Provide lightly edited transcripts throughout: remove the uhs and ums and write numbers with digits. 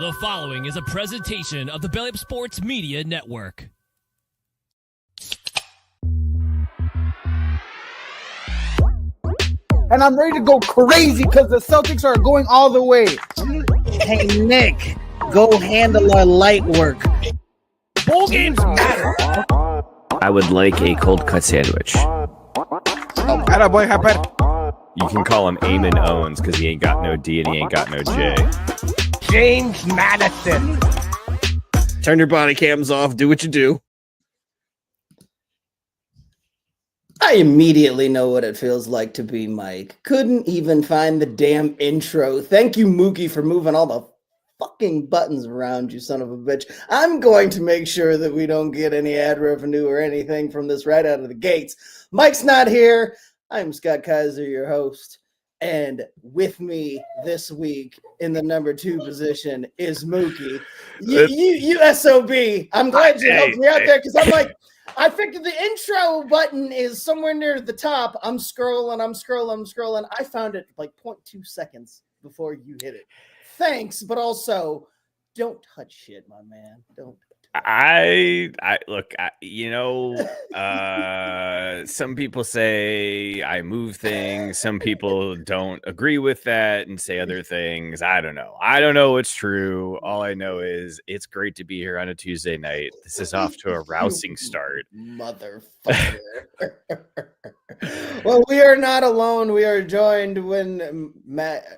The following is a presentation of the Belly Up Sports Media Network. And I'm ready to go crazy because the Celtics are going all the way. Hey, Nick, go handle our light work. Bowl games matter. I would like a cold cut sandwich. Attaboy, happen. You can call him Eamon Owens because he ain't got no D and he ain't got no J. James Madison. Turn your body cams off. Do what you do. I immediately know what it feels like to be Mike. Couldn't even find the damn intro. Thank you, Mookie, for moving all the fucking buttons around, you son of a bitch. I'm going to make sure that we don't get any ad revenue or anything from this right out of the gates. Mike's not here. I'm Scott Kaiser, your host. And with me this week in the number 2 position is Mookie. You SOB. I'm glad you helped me out there because I'm like, I figured the intro button is somewhere near the top. I'm scrolling. I found it like 0.2 seconds before you hit it. Thanks, but also don't touch shit, my man. Don't. I look, some people say I move things. Some people don't agree with that and say other things. I don't know what's true. All I know is it's great to be here on a Tuesday night. This is off to a rousing start. Motherfucker. Well, we are not alone. We are joined when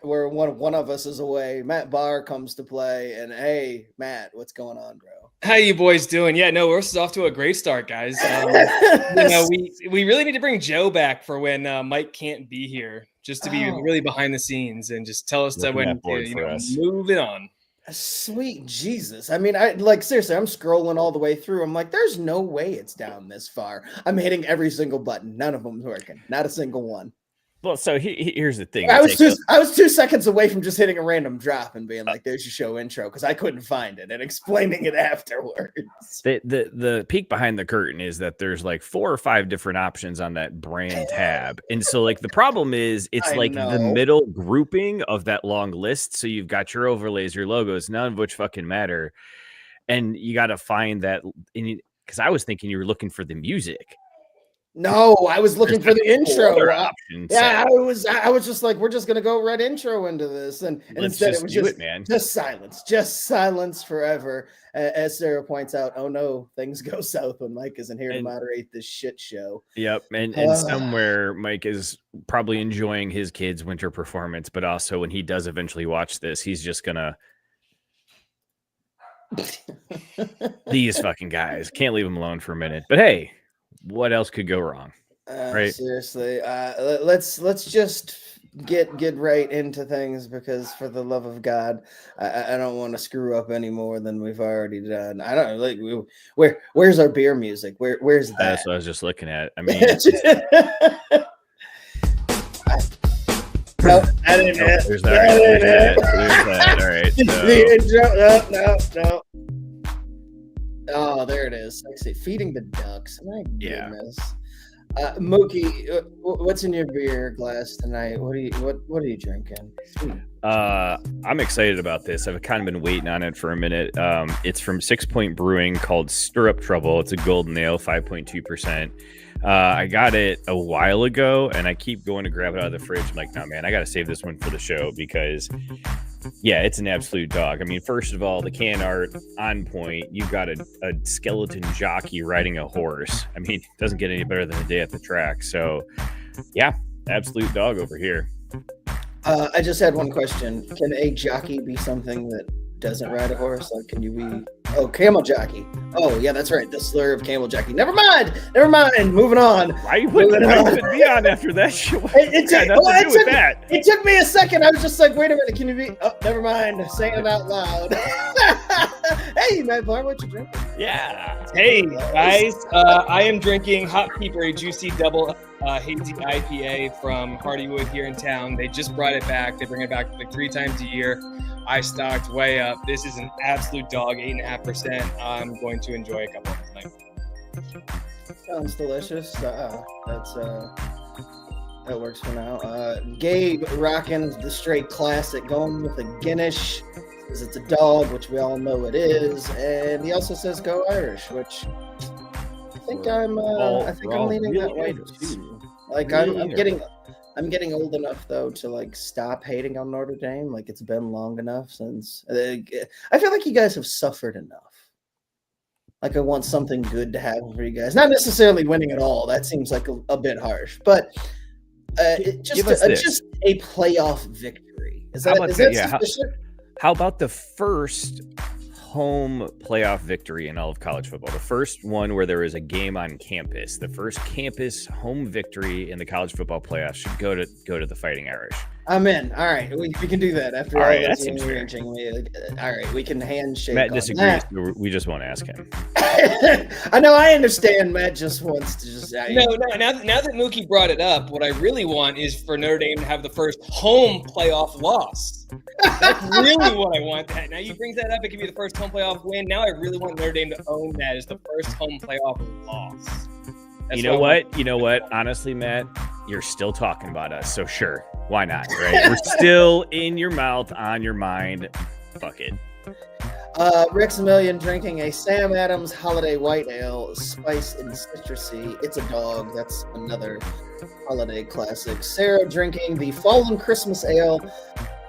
where one of us is away. Matt Barr comes to play. And hey, Matt, what's going on, bro? How you boys doing? Yeah, no, we're off to a great start, guys. We really need to bring Joe back for when Mike can't be here, just to be really behind the scenes and just tell us that when move it on. Sweet Jesus. I mean, seriously, I'm scrolling all the way through. I'm like, there's no way it's down this far. I'm hitting every single button. None of them's working. Not a single one. Well, so here's the thing. I was 2 seconds away from just hitting a random drop and being like, there's your show intro, because I couldn't find it and explaining it afterwards. The peek behind the curtain is that there's like 4 or 5 different options on that brand tab. And so like the problem is it's the middle grouping of that long list. So you've got your overlays, your logos, none of which fucking matter. And you got to find that because I was thinking you were looking for the music. No, I was looking for the intro. Yeah, I was just like, we're just gonna go right intro into this, and instead it was just silence forever. As Sarah points out, oh no, things go south when Mike isn't here to moderate this shit show. Yep, and somewhere Mike is probably enjoying his kid's winter performance, but also when he does eventually watch this, he's just gonna. These fucking guys can't leave him alone for a minute. But hey. What else could go wrong? Right? Seriously, let's just get right into things because, for the love of God, I don't want to screw up any more than we've already done. I don't where's our beer music? Where's that? That's what I was just looking at. I mean, no, that ain't it. There's that. All right. So. No. Oh, there it is. Sexy. Feeding the ducks. My goodness. Mookie, what's in your beer glass tonight? What are you drinking? I'm excited about this. I've kind of been waiting on it for a minute. It's from 6 Point Brewing called Stirrup Trouble. It's a golden ale, 5.2%. I got it a while ago, and I keep going to grab it out of the fridge. I'm like, no, man, I got to save this one for the show because, yeah, it's an absolute dog. I mean, first of all, the can art on point. You've got a skeleton jockey riding a horse. I mean, it doesn't get any better than a day at the track. So, yeah, absolute dog over here. I just had one question. Can a jockey be something that doesn't ride a horse? Like, can you be... Oh, camel jockey. Oh, yeah, that's right. The slur of camel jockey. Never mind. Moving on. Why would it be on after that shit? It took me a second. I was just like, wait a minute. Can you be... Oh, never mind. Saying it out loud. Hey, Matt Barr, what you drinking? Yeah. Hey, guys. I am drinking Hot Keeper, a juicy double hazy IPA from Hardywood here in town. They just brought it back. They bring it back like 3 times a year. I stocked way up. This is an absolute dog, 8.5%. I'm going to enjoy a couple of tonight. Sounds delicious. That works for now. Gabe rocking the straight classic, going with a Guinness because it's a dog, which we all know it is, and he also says "Go Irish," which I think I'm leaning that way too. Like I'm getting old enough though to like stop hating on Notre Dame. Like it's been long enough since I feel like you guys have suffered enough. Like I want something good to happen for you guys. Not necessarily winning at all. That seems like a bit harsh, but just a playoff victory. Is that sufficient? How about the first home playoff victory in all of college football? The first one where there is a game on campus. The first campus home victory in the college football playoffs should go to the Fighting Irish. I'm in. All right, we can do that after all all right, this that seems fair. All right, we can handshake. Matt disagrees. We just won't ask him. I know. I understand. Matt just wants to just. No. Now that Mookie brought it up, what I really want is for Notre Dame to have the first home playoff loss. That's really what I want. That now you bring that up, it could be the first home playoff win. Now I really want Notre Dame to own that as the first home playoff loss. That's You know what? Honestly, Matt, you're still talking about us, so sure. Why not, right? We're still in your mouth, on your mind. Fuck it. Rick's a Million drinking a Sam Adams Holiday White Ale, spiced and citrusy. It's a dog. That's another holiday classic. Sarah drinking the Fallen Christmas Ale.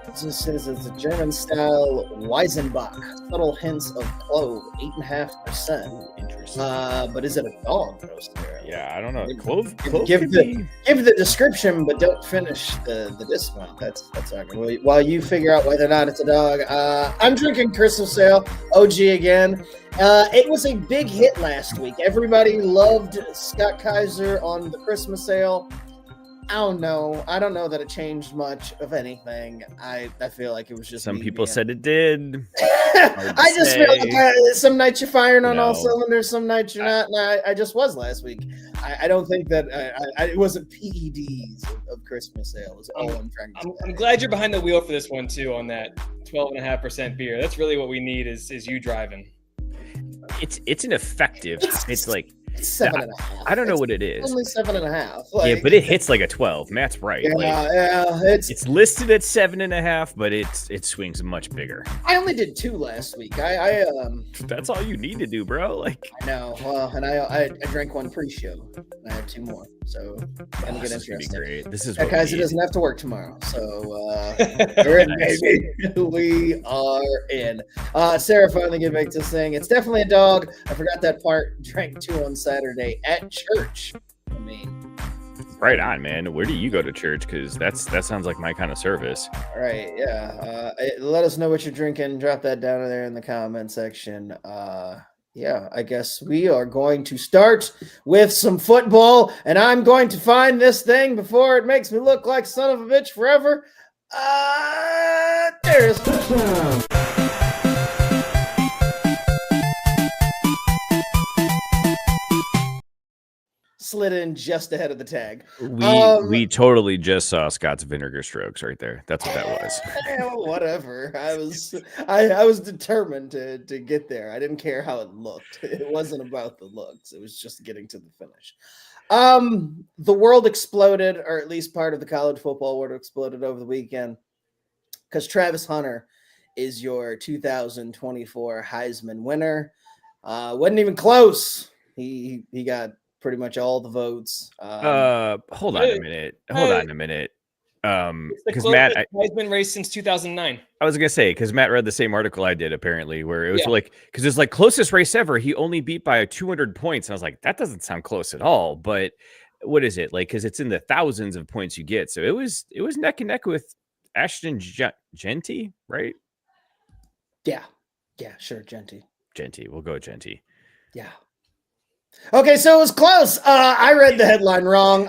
This is a German-style Weizenbach. Subtle hints of clove, 8.5%. Interesting. But is it a dog, though, Sarah? Yeah, I don't know. Clove Give the description, but don't finish the discount. That's all right. While you figure out whether or not it's a dog, I'm drinking Christmas Ale, OG again. It was a big hit last week. Everybody loved Scott Kaiser on the Christmas Ale. I don't know that it changed much of anything. I feel like it was just some people said it did. I just feel like some nights you're firing on all cylinders, some nights you're not. And I just was last week. I don't think that it wasn't PEDs of Christmas ale. Is all I'm trying to say. I'm glad you're behind the wheel for this one too on that 12.5% beer. That's really what we need is you driving. It's an effective. It's like. It's 7.5. I don't know what it is. Only 7.5. Yeah, but it hits like a 12. Matt's right. Yeah, it's listed at 7.5, but it swings much bigger. I only did 2 last week. That's all you need to do, bro. Like I know. Well, and I drank one pre-show. I have 2 more, so gonna get interesting. Great. This is guys. It doesn't have to work tomorrow, so we're in, baby. We are in. Sarah finally get back to this thing. It's definitely a dog. I forgot that part. Drank 2 on Saturday at church. I mean, right on, man. Where do you go to church? Because that sounds like my kind of service. All right, yeah. Let us know what you're drinking. Drop that down there in the comment section. Yeah, I guess we are going to start with some football, and I'm going to find this thing before it makes me look like son of a bitch forever. There's slid in just ahead of the tag. We totally just saw Scott's vinegar strokes right there. That's what that was. Whatever. I was determined to get there. I didn't care how it looked. It wasn't about the looks. It was just getting to the finish. The world exploded, or at least part of the college football world exploded over the weekend because Travis Hunter is your 2024 Heisman winner. Wasn't even close. He got pretty much all the votes. Hold on a minute. Because Matt, Heisman race since 2009. I was gonna say because Matt read the same article I did apparently, where it was because it's like closest race ever. He only beat by 200 points. And I was like, that doesn't sound close at all. But what is it like? Because it's in the thousands of points you get. So it was neck and neck with Ashton Genty, right? Yeah, sure, Genty. We'll go Genty. Yeah. Okay, so it was close. I read the headline wrong.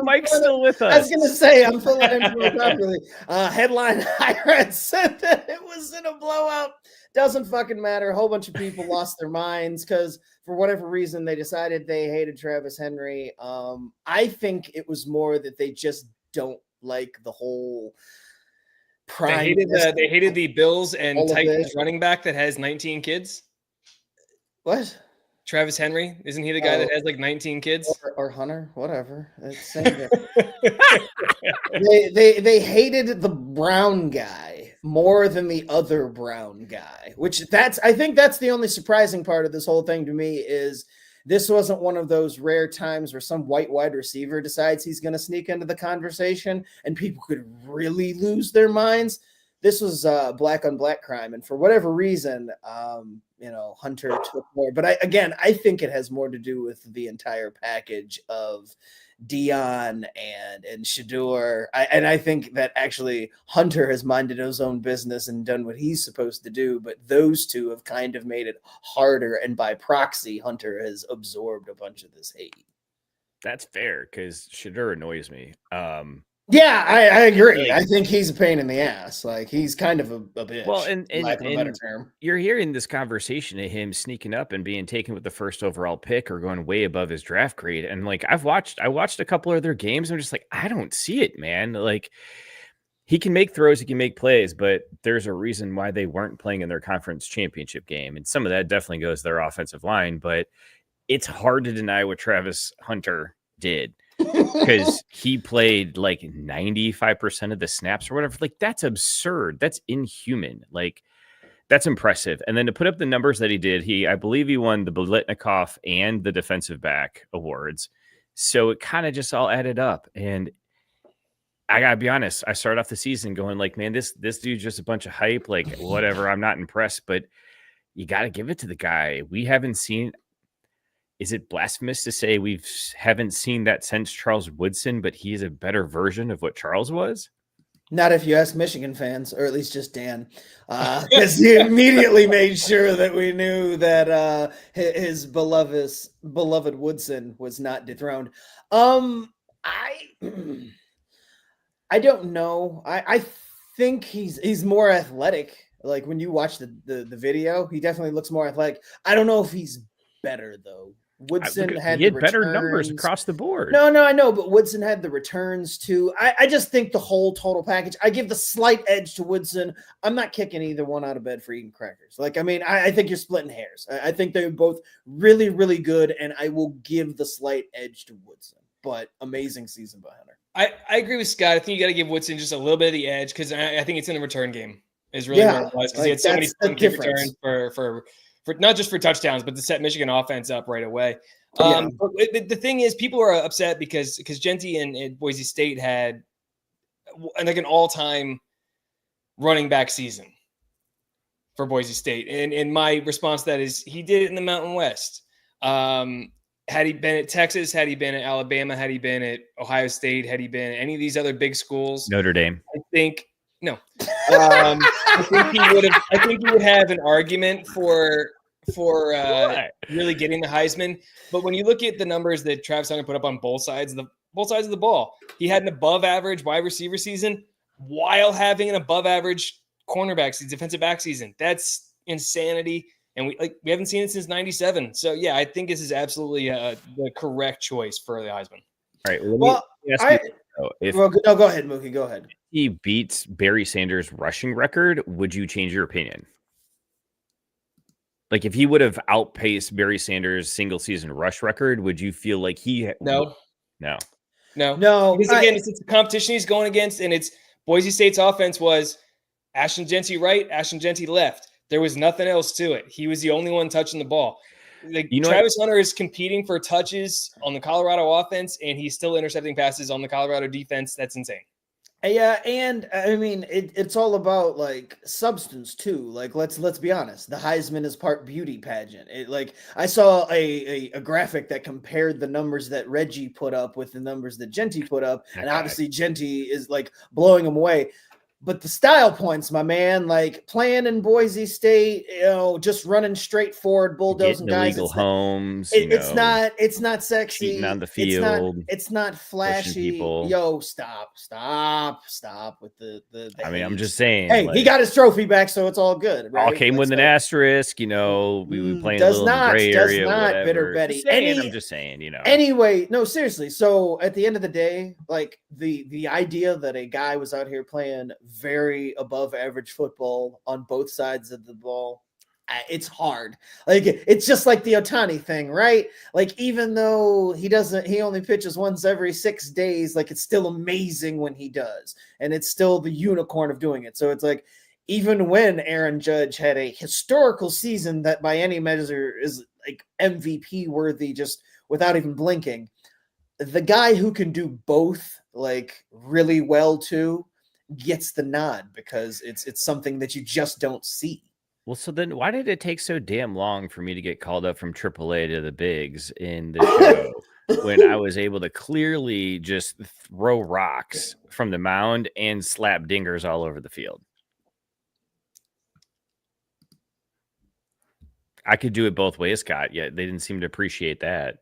Mike's still with us. I was going to say, I'm filling in properly. Headline I read said that it was in a blowout. Doesn't fucking matter. A whole bunch of people lost their minds because for whatever reason they decided they hated Travis Henry. I think it was more that they just don't like the whole prime. They hated the Bills and Titans running back that has 19 kids. What? Travis Henry, isn't he the guy that has like 19 kids? Or Hunter, whatever. It's same they hated the brown guy more than the other brown guy, which I think that's the only surprising part of this whole thing to me is this wasn't one of those rare times where some white wide receiver decides he's going to sneak into the conversation and people could really lose their minds. This was black on black crime. And for whatever reason, Hunter took more. But I think it has more to do with the entire package of Dion and Shador. I think that actually Hunter has minded his own business and done what he's supposed to do. But those two have kind of made it harder. And by proxy, Hunter has absorbed a bunch of this hate. That's fair because Shador annoys me. Yeah, I agree. I think he's a pain in the ass. Like he's kind of a bitch. Well, and lack of a better term. You're hearing this conversation of him sneaking up and being taken with the first overall pick or going way above his draft grade. And like I watched a couple of their games. I'm just like, I don't see it, man. Like he can make throws, he can make plays, but there's a reason why they weren't playing in their conference championship game. And some of that definitely goes to their offensive line, but it's hard to deny what Travis Hunter did. Because he played like 95% of the snaps or whatever. Like, that's absurd. That's inhuman. Like, that's impressive. And then to put up the numbers that he did, I believe he won the Biletnikoff and the defensive back awards. So it kind of just all added up. And I gotta be honest, I started off the season going like, man, this dude's just a bunch of hype. Like, whatever. I'm not impressed, but you got to give it to the guy. We haven't seen. Is it blasphemous to say we haven't seen that since Charles Woodson, but he's a better version of what Charles was? Not if you ask Michigan fans, or at least just Dan, because he immediately made sure that we knew that his beloved Woodson was not dethroned. I don't know. I think he's more athletic. Like when you watch the video, he definitely looks more athletic. I don't know if he's better though. Woodson had better numbers across the board. No, I know, but Woodson had the returns too. I just think the whole total package, I give the slight edge to Woodson. I'm not kicking either one out of bed for eating crackers. Like, I mean, I think you're splitting hairs. I think they're both really, really good, and I will give the slight edge to Woodson. But amazing season by Hunter. I agree with Scott. I think you got to give Woodson just a little bit of the edge because I think it's in the return game is really where it was because he had so many kick returns for not just for touchdowns, but to set Michigan offense up right away. But the thing is, people are upset because Genty and Boise State had like an all-time running back season for Boise State. And my response to that is he did it in the Mountain West. Had he been at Texas, had he been at Alabama, had he been at Ohio State, had he been at any of these other big schools, Notre Dame, I think no. I think he would have an argument for really getting the Heisman. But when you look at the numbers that Travis Hunter put up on both sides of the ball, he had an above average wide receiver season while having an above average cornerback season, defensive back season. That's insanity. And we haven't seen it since 97. So yeah, I think this is absolutely the correct choice for the Heisman. All right. Go ahead, Mookie. Go ahead. If he beats Barry Sanders' rushing record, would you change your opinion? Like if he would have outpaced Barry Sanders' single season rush record, would you feel like No. Because again, it's a competition he's going against, and it's Boise State's offense was Ashton Genty right, Ashton Genty left. There was nothing else to it. He was the only one touching the ball. Travis Hunter is competing for touches on the Colorado offense, and he's still intercepting passes on the Colorado defense. That's insane. Yeah, and I mean it's all about like substance too. Like let's be honest, the Heisman is part beauty pageant. I saw a graphic that compared the numbers that Reggie put up with the numbers that Genty put up, and obviously Genty is like blowing him away. But the style points, my man, like playing in Boise State, just running straight forward, bulldozing guys. Illegal homes. It's not sexy. Cheating on the field. It's not flashy. Yo, stop with the I mean, I'm just saying. Hey, he got his trophy back, so it's all good. Right? All came with an asterisk. We playing a little in the gray area. Whatever. Bitter Betty. I'm just saying. Anyway, no, seriously. So at the end of the day, like the idea that a guy was out here playing very above average football on both sides of the ball, it's hard. Like it's just like the Ohtani thing, right? Like even though he only pitches once every 6 days, like it's still amazing when he does, and it's still the unicorn of doing it. So it's like even when Aaron Judge had a historical season that by any measure is like MVP worthy, just without even blinking, the guy who can do both like really well too gets the nod because it's something that you just don't see. Well, so then why did it take so damn long for me to get called up from AAA to the bigs in the show when I was able to clearly just throw rocks from the mound and slap dingers all over the field? I could do it both ways, Scott, yet they didn't seem to appreciate that.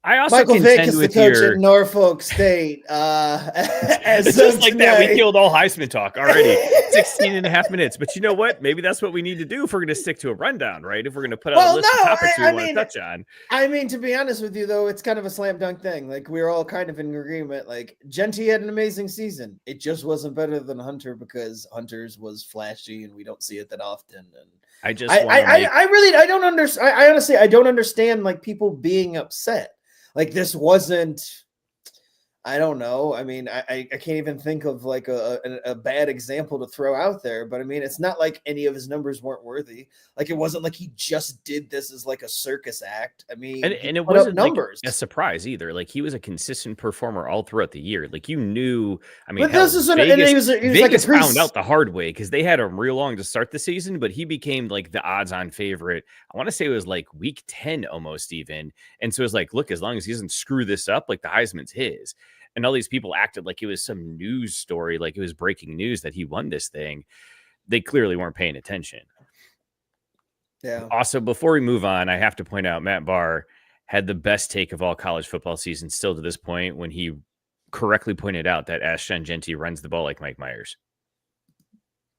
I also Michael Vick contend is the with coach your at Norfolk State. As it's just like that. We today. killed all Heisman talk already. 16 and a half minutes. But you know what? Maybe that's what we need to do if we're going to stick to a rundown, right? If we're going to put out a list of topics we want to touch on. I mean, to be honest with you, though, it's kind of a slam dunk thing. Like, we're all kind of in agreement. Like, Genty had an amazing season. It just wasn't better than Hunter because Hunter's was flashy and we don't see it that often. And I just I don't understand. I honestly, I don't understand like people being upset. Like this wasn't, I don't know. I mean, I can't even think of like a bad example to throw out there, but I mean, it's not like any of his numbers weren't worthy. Like it wasn't like he just did this as like a circus act. I mean, and it wasn't numbers like a surprise either. Like he was a consistent performer all throughout the year. Like you knew, I mean, but this is Vegas found out the hard way because they had him real long to start the season, but he became like the odds-on favorite. I want to say it was like week 10 almost even. And so it's like, look, as long as he doesn't screw this up, like the Heisman's his. And all these people acted like it was some news story, like it was breaking news that he won this thing. They clearly weren't paying attention. Yeah. Also, before we move on, I have to point out Matt Barr had the best take of all college football season still to this point when he correctly pointed out that Ashton Genty runs the ball like Mike Myers.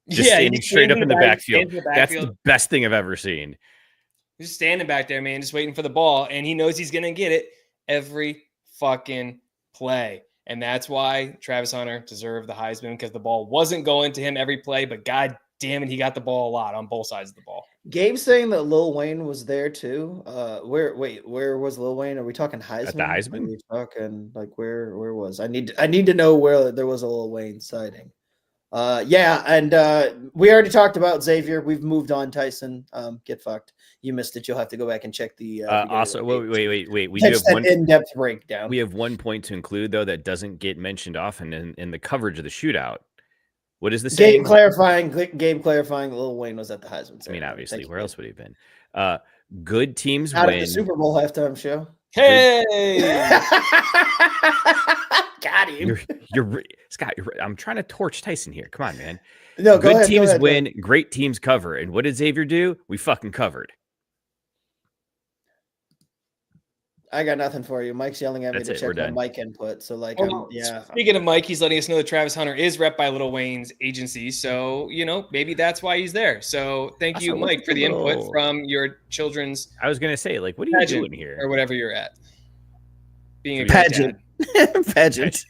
Just standing straight up in the backfield. That's the best thing I've ever seen. He's just standing back there, man, just waiting for the ball, and he knows he's going to get it every fucking play. And that's why Travis Hunter deserved the Heisman because the ball wasn't going to him every play, but God damn it, he got the ball a lot on both sides of the ball. Gabe's saying that Lil Wayne was there too. Where was Lil Wayne? Are we talking Heisman? At the Heisman? Are we talking like where was I need to know where there was a Lil Wayne sighting. Yeah, and we already talked about Xavier. We've moved on, Tyson. Get fucked. You missed it. You'll have to go back and check the also wait. We do have one in-depth breakdown. We have one point to include though that doesn't get mentioned often in the coverage of the shootout. What is the saying? Gabe clarifying Lil Wayne was at the Heisman. I mean, obviously, where else would he have been? Good teams out win. Of the Super Bowl halftime show. Hey, got him. You're Scott. I'm trying to torch Tyson here. Come on, man. No, good teams win. Great teams cover. And what did Xavier do? We fucking covered. I got nothing for you. Mike's yelling at me to check my mic input. So, like, yeah. Speaking of Mike, he's letting us know that Travis Hunter is rep by Lil Wayne's agency. So, you know, maybe that's why he's there. So, thank you, Mike, for the input from your children's. I was going to say, like, what are you doing here? Or whatever you're at. Being a pageant. Pageant.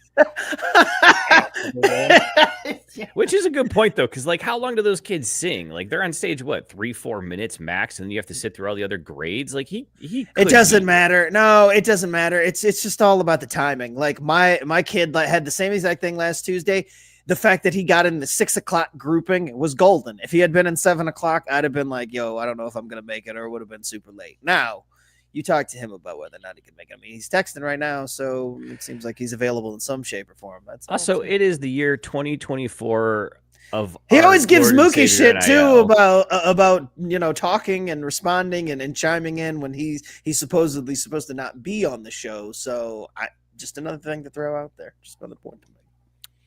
Which is a good point, though, because, like, how long do those kids sing? Like, they're on stage, what, 3-4 minutes max, and then you have to sit through all the other grades? Like, he it doesn't matter. No, it doesn't matter. It's just all about the timing. Like, my kid had the same exact thing last Tuesday. The fact that he got in the 6 o'clock grouping was golden. If he had been in 7 o'clock, I'd have been like, yo, I don't know if I'm going to make it, or it would have been super late. Now, you talk to him about whether or not he can make it. I mean, he's texting right now, so it seems like he's available in some shape or form. That's also, it is the year 2024 of. He always gives Mookie shit too about talking and responding and chiming in when he's supposedly supposed to not be on the show. So just another thing to throw out there. Just another point to make.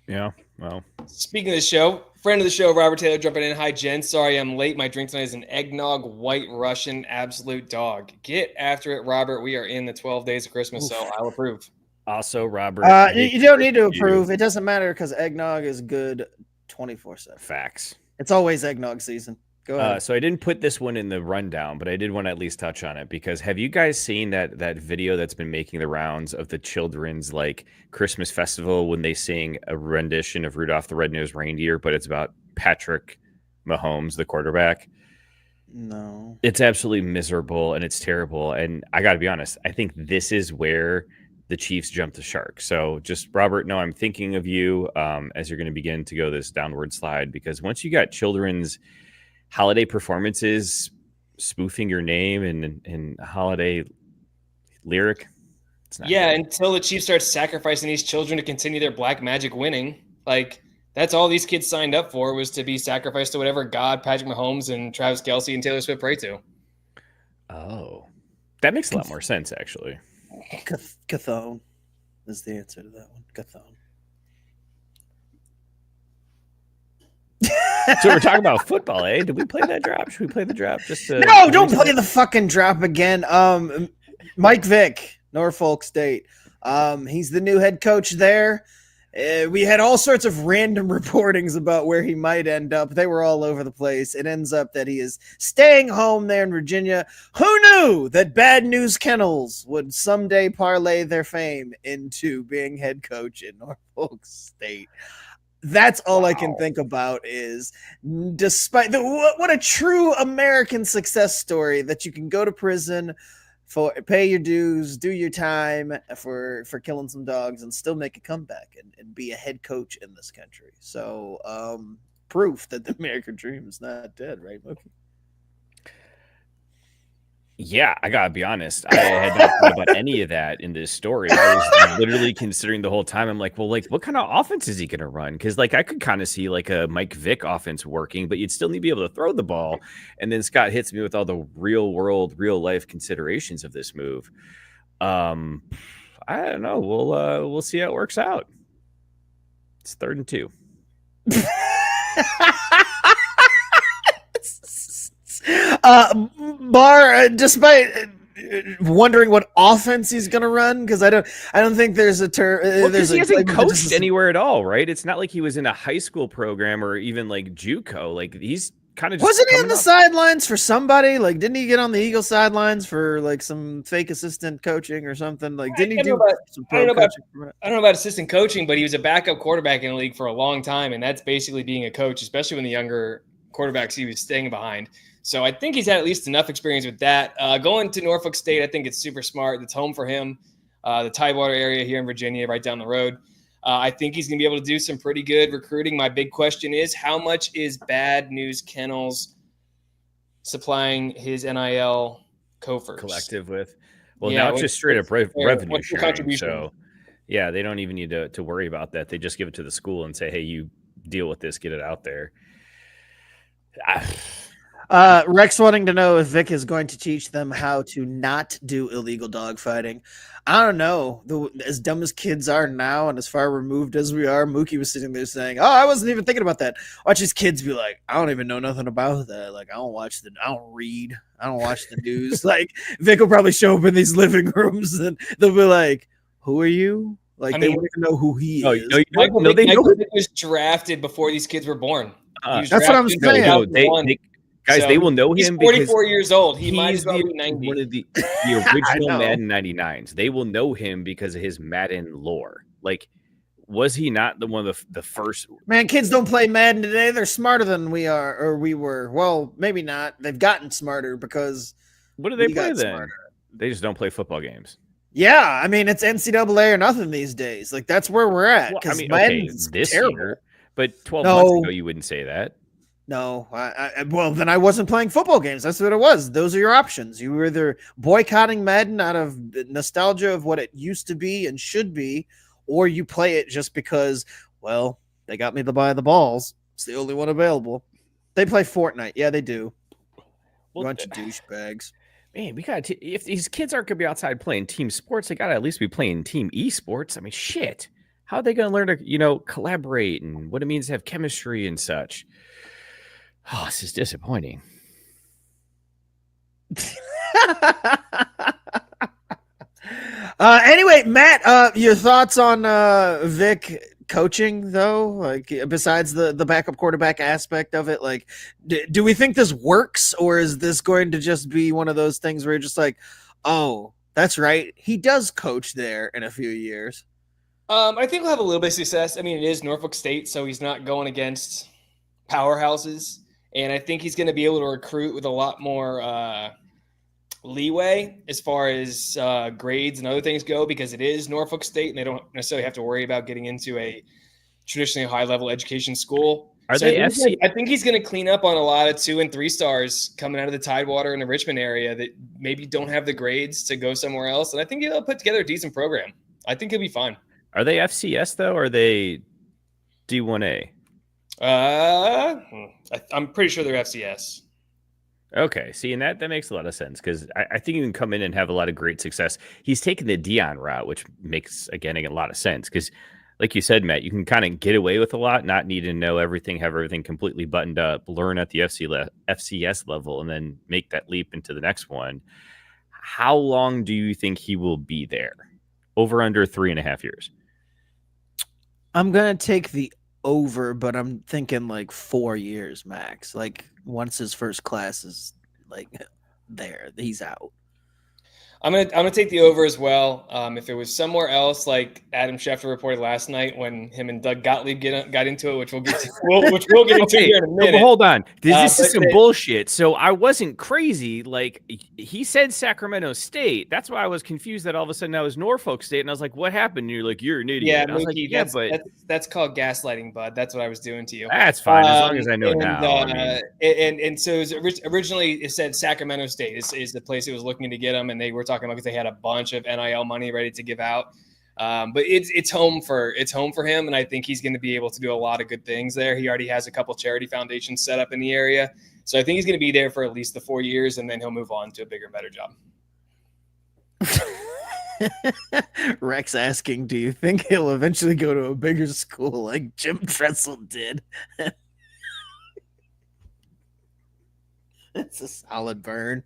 Yeah, well. Speaking of the show, friend of the show, Robert Taylor, jumping in. Hi, Jen. Sorry I'm late. My drink tonight is an eggnog white Russian absolute dog. Get after it, Robert. We are in the 12 days of Christmas, so I'll approve. Also, Robert. You don't need to approve. It doesn't matter because eggnog is good 24/7. Facts. It's always eggnog season. Go ahead. So I didn't put this one in the rundown, but I did want to at least touch on it because have you guys seen that video that's been making the rounds of the children's like Christmas festival when they sing a rendition of Rudolph the Red-Nosed Reindeer, but it's about Patrick Mahomes, the quarterback? No. It's absolutely miserable and it's terrible. And I got to be honest, I think this is where the Chiefs jumped the shark. So just, Robert, no, I'm thinking of you as you're going to begin to go this downward slide, because once you got children's holiday performances spoofing your name and holiday lyric, it's not good. Until the Chiefs start sacrificing these children to continue their black magic winning. Like, that's all these kids signed up for, was to be sacrificed to whatever God Patrick Mahomes and Travis Kelce and Taylor Swift pray to. Oh, that makes a lot more sense, actually. Cathone is the answer to that one. Cathone. So we're talking about football, eh? Did we play that drop? Should we play the drop? No, don't play the fucking drop again. Mike Vick, Norfolk State. He's the new head coach there. We had all sorts of random reportings about where he might end up. They were all over the place. It ends up that he is staying home there in Virginia. Who knew that Bad News Kennels would someday parlay their fame into being head coach in Norfolk State? That's all I can think about is, despite what a true American success story, that you can go to prison, pay your dues, do your time for killing some dogs, and still make a comeback and be a head coach in this country. So proof that the American dream is not dead, right, Mookie? Yeah, I gotta be honest. I had not thought about any of that in this story. I was literally considering the whole time. I'm like, well, like, what kind of offense is he gonna run? Because like I could kind of see like a Mike Vick offense working, but you'd still need to be able to throw the ball. And then Scott hits me with all the real world, real life considerations of this move. I don't know. We'll see how it works out. It's 3rd and 2. Barr, despite wondering what offense he's going to run, because I don't think there's a term. Because he hasn't coached anywhere at all, right? It's not like he was in a high school program or even like JUCO. Like he's kind of just wasn't he on the sidelines for somebody? Like, didn't he get on the Eagles sidelines for like some fake assistant coaching or something? Like, didn't he do some pro coaching? I don't know about assistant coaching, but he was a backup quarterback in the league for a long time, and that's basically being a coach, especially when the younger quarterbacks he was staying behind. So I think he's had at least enough experience with that. Going to Norfolk State, I think it's super smart. It's home for him. The Tidewater area here in Virginia, right down the road. I think he's going to be able to do some pretty good recruiting. My big question is, how much is Bad News Kennels supplying his NIL coffers? Collective with? Well, now it's just straight up revenue sharing. So, yeah, they don't even need to worry about that. They just give it to the school and say, hey, you deal with this, get it out there. Rex wanting to know if Vic is going to teach them how to not do illegal dog fighting. I don't know. As dumb as kids are now and as far removed as we are, Mookie was sitting there saying, oh, I wasn't even thinking about that. Watch his kids be like, I don't even know nothing about that. Like, I don't read. I don't watch the news. Like, Vic will probably show up in these living rooms and they'll be like, who are you? Like, they won't even know who he is. Michael Vick was drafted before these kids were born. That's what I'm saying. Guys, they will know him. He's 44 years old. He might as well be 90. One of the original Madden 99s. They will know him because of his Madden lore. Like, was he not one of the first? Man, kids don't play Madden today. They're smarter than we are, or we were. Well, maybe not. They've gotten smarter because. What do they play then? Smarter. They just don't play football games. Yeah, I mean, it's NCAA or nothing these days. Like, that's where we're at. Well, I mean, okay, this terrible. Year, but 12 months ago, you wouldn't say that. No, well, then I wasn't playing football games. That's what it was. Those are your options. You were either boycotting Madden out of nostalgia of what it used to be and should be, or you play it just because, well, they got me to buy the balls. It's the only one available. They play Fortnite. Yeah, they do. Well, bunch of douchebags. Man, we got if these kids aren't going to be outside playing team sports, they got to at least be playing team esports. I mean, shit. How are they going to learn to, collaborate and what it means to have chemistry and such? Oh, this is disappointing. Anyway, Matt, your thoughts on Vic coaching, though? Like, besides the backup quarterback aspect of it, like, do we think this works, or is this going to just be one of those things where you're just like, oh, that's right, he does coach there in a few years? I think we'll have a little bit of success. I mean, it is Norfolk State, so he's not going against powerhouses. And I think he's going to be able to recruit with a lot more leeway as far as grades and other things go, because it is Norfolk State and they don't necessarily have to worry about getting into a traditionally high-level education school. Are they FC? I think he's going to clean up on a lot of 2 and 3 stars coming out of the Tidewater and the Richmond area that maybe don't have the grades to go somewhere else. And I think he'll put together a decent program. I think he'll be fine. Are they FCS though? Or are they D1A? I'm pretty sure they're FCS. Okay, see, and that makes a lot of sense because I think he can come in and have a lot of great success. He's taken the Dion route, which makes, again, a lot of sense because, like you said, Matt, you can kind of get away with a lot, not need to know everything, have everything completely buttoned up, learn at the FCS level, and then make that leap into the next one. How long do you think he will be there? Over under 3.5 years? I'm going to take the over, but I'm thinking like 4 years max. Like once his first class is like there, he's out. I'm gonna take the over as well. If it was somewhere else, like Adam Schefter reported last night when him and Doug Gottlieb got into it, which we'll get to, which we'll get into here in a minute. Well, hold on, this is some bullshit. So I wasn't crazy. Like he said Sacramento State. That's why I was confused that all of a sudden I was Norfolk State, and I was like, "What happened?" And you're like, "You're an idiot." Yeah, and I was Mookie, like, that's called gaslighting, bud. That's what I was doing to you. That's fine as long as I know now. And so it was originally it said Sacramento State is the place it was looking to get him, and they were talking about because they had a bunch of NIL money ready to give out. But it's home for him, and I think he's going to be able to do a lot of good things there. He already has a couple charity foundations set up in the area, so I think he's going to be there for at least the 4 years, and then he'll move on to a bigger, better job. Rex asking, do you think he'll eventually go to a bigger school like Jim Tressel did? It's a solid burn.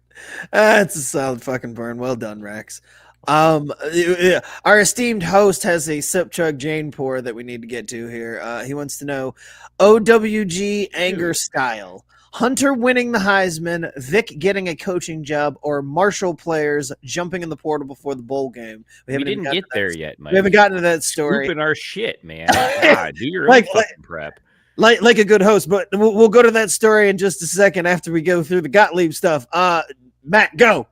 It's a solid fucking burn. Well done, Rex. Our esteemed host has a sip chug Jane pour that we need to get to here. He wants to know OWG anger style. Hunter winning the Heisman, Vick getting a coaching job, or Marshall players jumping in the portal before the bowl game. We didn't get there yet, Mike. We haven't gotten to that story. Scooping our shit, man. God, do your own fucking prep. Like a good host, but we'll go to that story in just a second after we go through the Gottlieb stuff. Matt, go.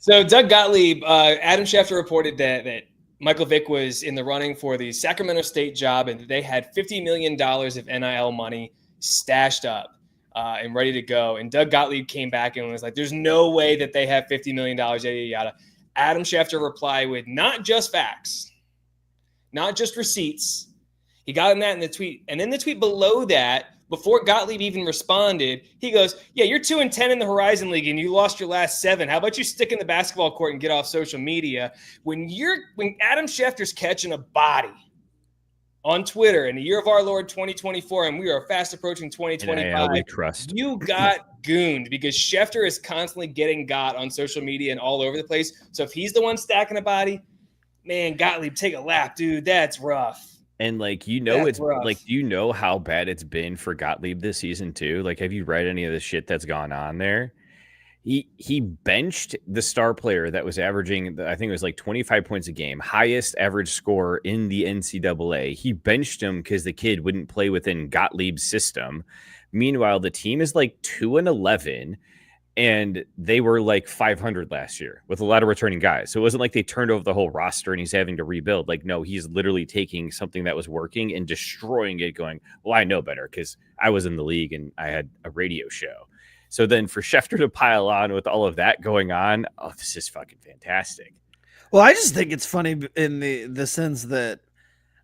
So Doug Gottlieb, Adam Schefter reported that Michael Vick was in the running for the Sacramento State job, and they had $50 million of NIL money stashed up and ready to go. And Doug Gottlieb came back and was like, "There's no way that they have $50 million." Yada yada yada. Adam Schefter replied with not just facts, not just receipts. He got in that in the tweet. And then the tweet below that, before Gottlieb even responded, he goes, "Yeah, you're 2-10 in the Horizon League and you lost your last 7. How about you stick in the basketball court and get off social media?" When Adam Schefter's catching a body on Twitter in the year of our Lord 2024, and we are fast approaching 2025, you got gooned because Schefter is constantly getting got on social media and all over the place. So if he's the one stacking a body, man, Gottlieb, take a lap, dude. That's rough. And it's rough. like, you know how bad it's been for Gottlieb this season too. Like, have you read any of the shit that's gone on there? He benched the star player that was averaging, I think it was like 25 points a game, highest average score in the NCAA. He benched him because the kid wouldn't play within Gottlieb's system. Meanwhile, the team is like 2-11. And they were like 500 last year with a lot of returning guys. So it wasn't like they turned over the whole roster and he's having to rebuild. Like, no, he's literally taking something that was working and destroying it, going, "Well, I know better because I was in the league and I had a radio show." So then for Schefter to pile on with all of that going on, oh, this is fucking fantastic. Well, I just think it's funny in the sense that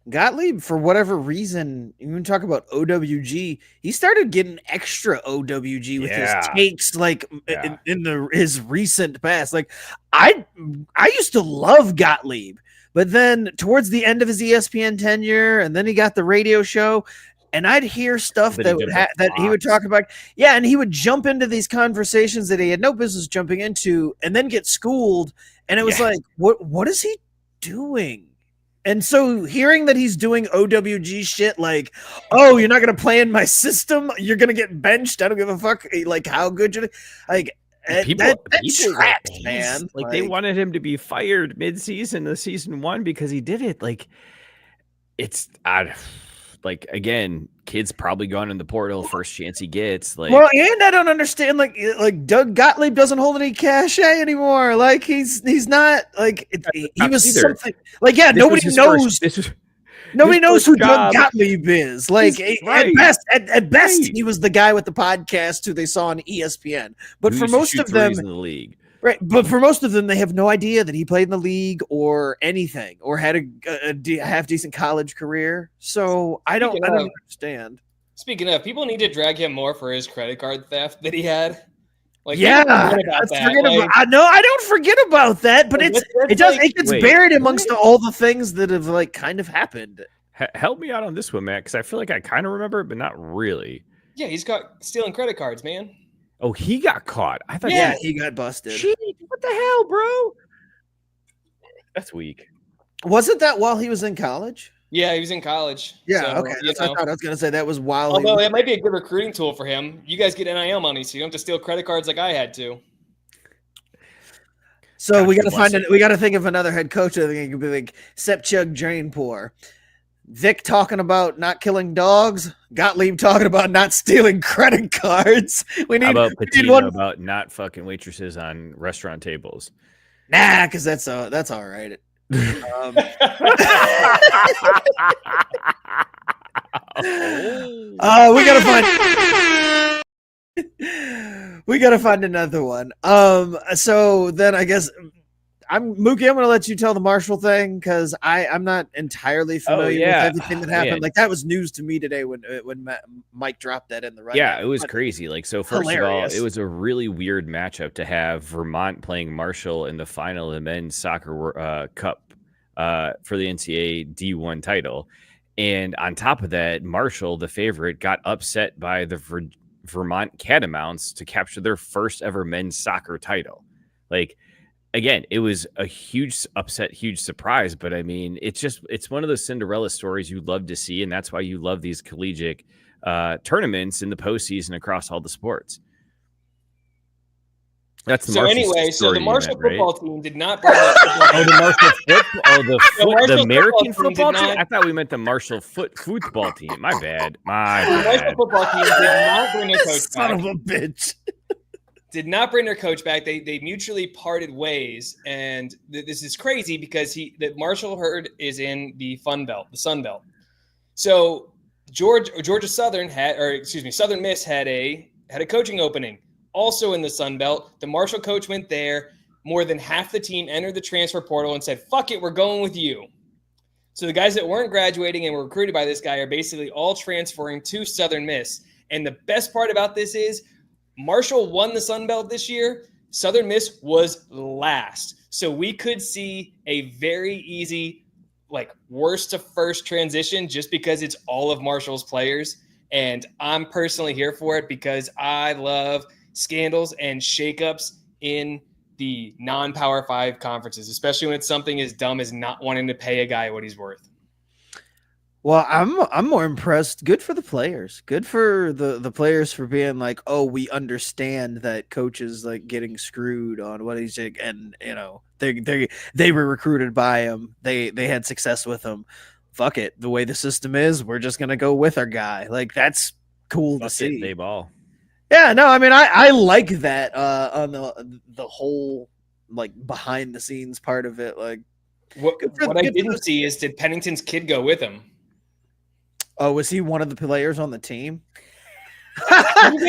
Gottlieb, for whatever reason, even talk about OWG, he started getting extra OWG with his takes, in his recent past. Like, I used to love Gottlieb, but then towards the end of his ESPN tenure, and then he got the radio show, and I'd hear stuff that he would talk about. Yeah, and he would jump into these conversations that he had no business jumping into, and then get schooled. And it was like, what is he doing? And so hearing that he's doing OWG shit, like, "Oh, you're not going to play in my system. You're going to get benched. I don't give a fuck. Like, how good you're like." People trapped, man. Like, they wanted him to be fired mid-season of season 1 because he did it. Like, like, again, kid's probably gone in the portal first chance he gets. Like, well, and I don't understand, like Doug Gottlieb doesn't hold any cachet anymore. Like he's not like he was either. something. Like nobody knows. Nobody knows who Doug Gottlieb is. Like at best, he was the guy with the podcast who they saw on ESPN. But for most of them, in the league. Right, but for most of them, they have no idea that he played in the league or anything, or had a half decent college career. So I don't understand. Speaking of, people need to drag him more for his credit card theft that he had. Like, I don't forget about that, but it gets buried amongst all the things that have like kind of happened. Help me out on this one, Matt, because I feel like I kind of remember it, but not really. Yeah, he's got stealing credit cards, man. Oh, he got caught. I thought, he got busted. Jeez, what the hell, bro? That's weak. Wasn't that while he was in college? Yeah, he was in college. Yeah, okay. I thought I was going to say that was while. Although it might be a good recruiting tool for him. You guys get NIL money, so you don't have to steal credit cards like I had to. So we got to think of another head coach. I think it could be like Sepchug Drainpour. Vick talking about not killing dogs. Gottlieb talking about not stealing credit cards. How about Patino about not fucking waitresses on restaurant tables? Nah, because that's all right. We gotta find another one. So then I guess Mookie, I'm going to let you tell the Marshall thing because I'm not entirely familiar with everything that happened. Man. Like that was news to me today when Mike dropped that in the right. Yeah, it was crazy. Like, so first of all, it was a really weird matchup to have Vermont playing Marshall in the final of the men's soccer cup for the NCAA D1 title. And on top of that, Marshall, the favorite, got upset by the Vermont Catamounts to capture their first ever men's soccer title. Like, again, it was a huge upset, huge surprise. But I mean, it's one of those Cinderella stories you love to see. And that's why you love these collegiate tournaments in the postseason across all the sports. That's the the Marshall football team did not bring the American football team. I thought we meant the Marshall football team. My bad. The Marshall football team did not bring their coach back. Son of a bitch. Did not bring their coach back. They mutually parted ways, and this is crazy because the Marshall herd is in the Sun Belt. So Georgia Southern Southern Miss had a coaching opening, also in the Sun Belt. The Marshall coach went there. More than half the team entered the transfer portal and said, "Fuck it, we're going with you." So the guys that weren't graduating and were recruited by this guy are basically all transferring to Southern Miss. And the best part about this is Marshall won the Sun Belt this year. Southern Miss was last. So we could see a very easy, like, worst to first transition just because it's all of Marshall's players. And I'm personally here for it because I love scandals and shakeups in the non-Power 5 conferences, especially when it's something as dumb as not wanting to pay a guy what he's worth. Well, I'm more impressed. Good for the players. Good for the players for being like, oh, we understand that coaches like getting screwed on what he's like, and you know they were recruited by him. They had success with him. Fuck it. The way the system is, we're just gonna go with our guy. Like that's cool to see. They ball. Yeah, no, I mean I like that on the whole like behind the scenes part of it. Like what I didn't see is did Pennington's kid go with him? Oh, was he one of the players on the team?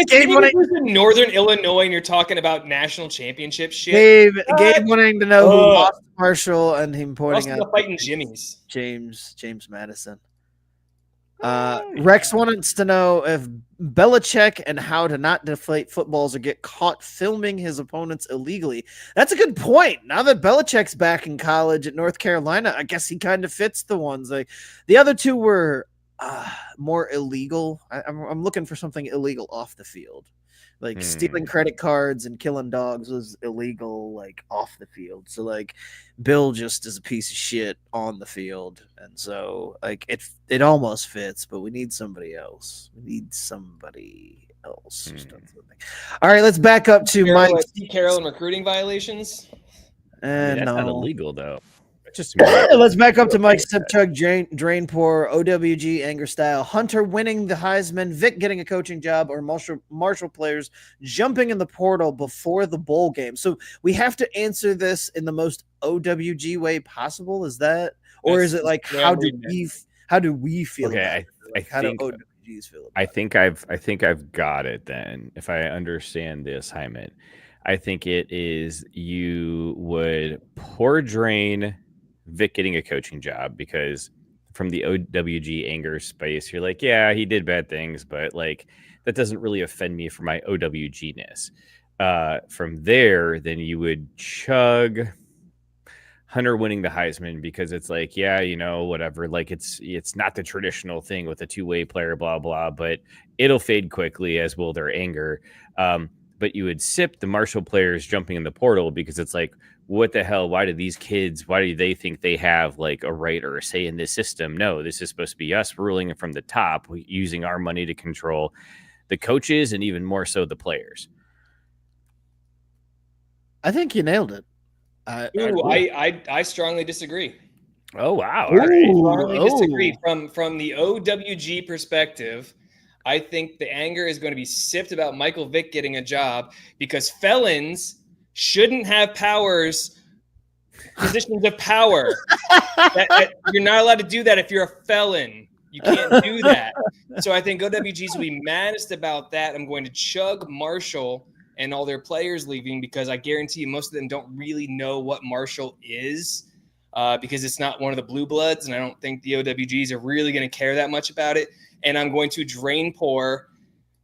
Gabe in Northern Illinois, and you're talking about national championship shit. Gabe wanting to know who lost Marshall, and him pointing out fighting Jimmy's James Madison. Rex wants to know if Belichick and how to not deflate footballs or get caught filming his opponents illegally. That's a good point. Now that Belichick's back in college at North Carolina, I guess he kind of fits the ones. Like the other two were more illegal. I'm looking for something illegal off the field. Like stealing credit cards and killing dogs was illegal, like off the field. So like Bill just is a piece of shit on the field. And so like it almost fits, but we need somebody else. All right, let's back up to Mike. Carroll and recruiting violations. And that's not illegal though. Just Let's back up to Mike Sip Chug drain pour OWG anger style. Hunter winning the Heisman, Vick getting a coaching job, or Marshall players jumping in the portal before the bowl game. So we have to answer this in the most OWG way possible. Is that, or is it like how do we feel? Okay, about it? Like, how do OWGs feel? About I think I've got it. Then, if I understand the assignment, I think it is you would pour drain Vic getting a coaching job, because from the OWG anger space, you're like, yeah, he did bad things, but like that doesn't really offend me for my OWG-ness. From there, then you would chug Hunter winning the Heisman, because it's like, yeah, you know, whatever. Like it's not the traditional thing with a two-way player, blah, blah, but it'll fade quickly, as will their anger. But you would sip the Marshall players jumping in the portal, because it's like, what the hell? Why do they think they have like a right or a say in this system? No, this is supposed to be us ruling from the top, using our money to control the coaches and even more so the players. I think you nailed it. I strongly disagree. Oh, wow. I strongly disagree. From the OWG perspective, I think the anger is going to be sipped about Michael Vick getting a job, because felons shouldn't have positions of power. You're not allowed to do that if you're a felon. You can't do that. So I think OWGs will be maddest about that. I'm going to chug Marshall and all their players leaving, because I guarantee you most of them don't really know what Marshall is, because it's not one of the blue bloods, and I don't think the OWGs are really going to care that much about it. And I'm going to drain pour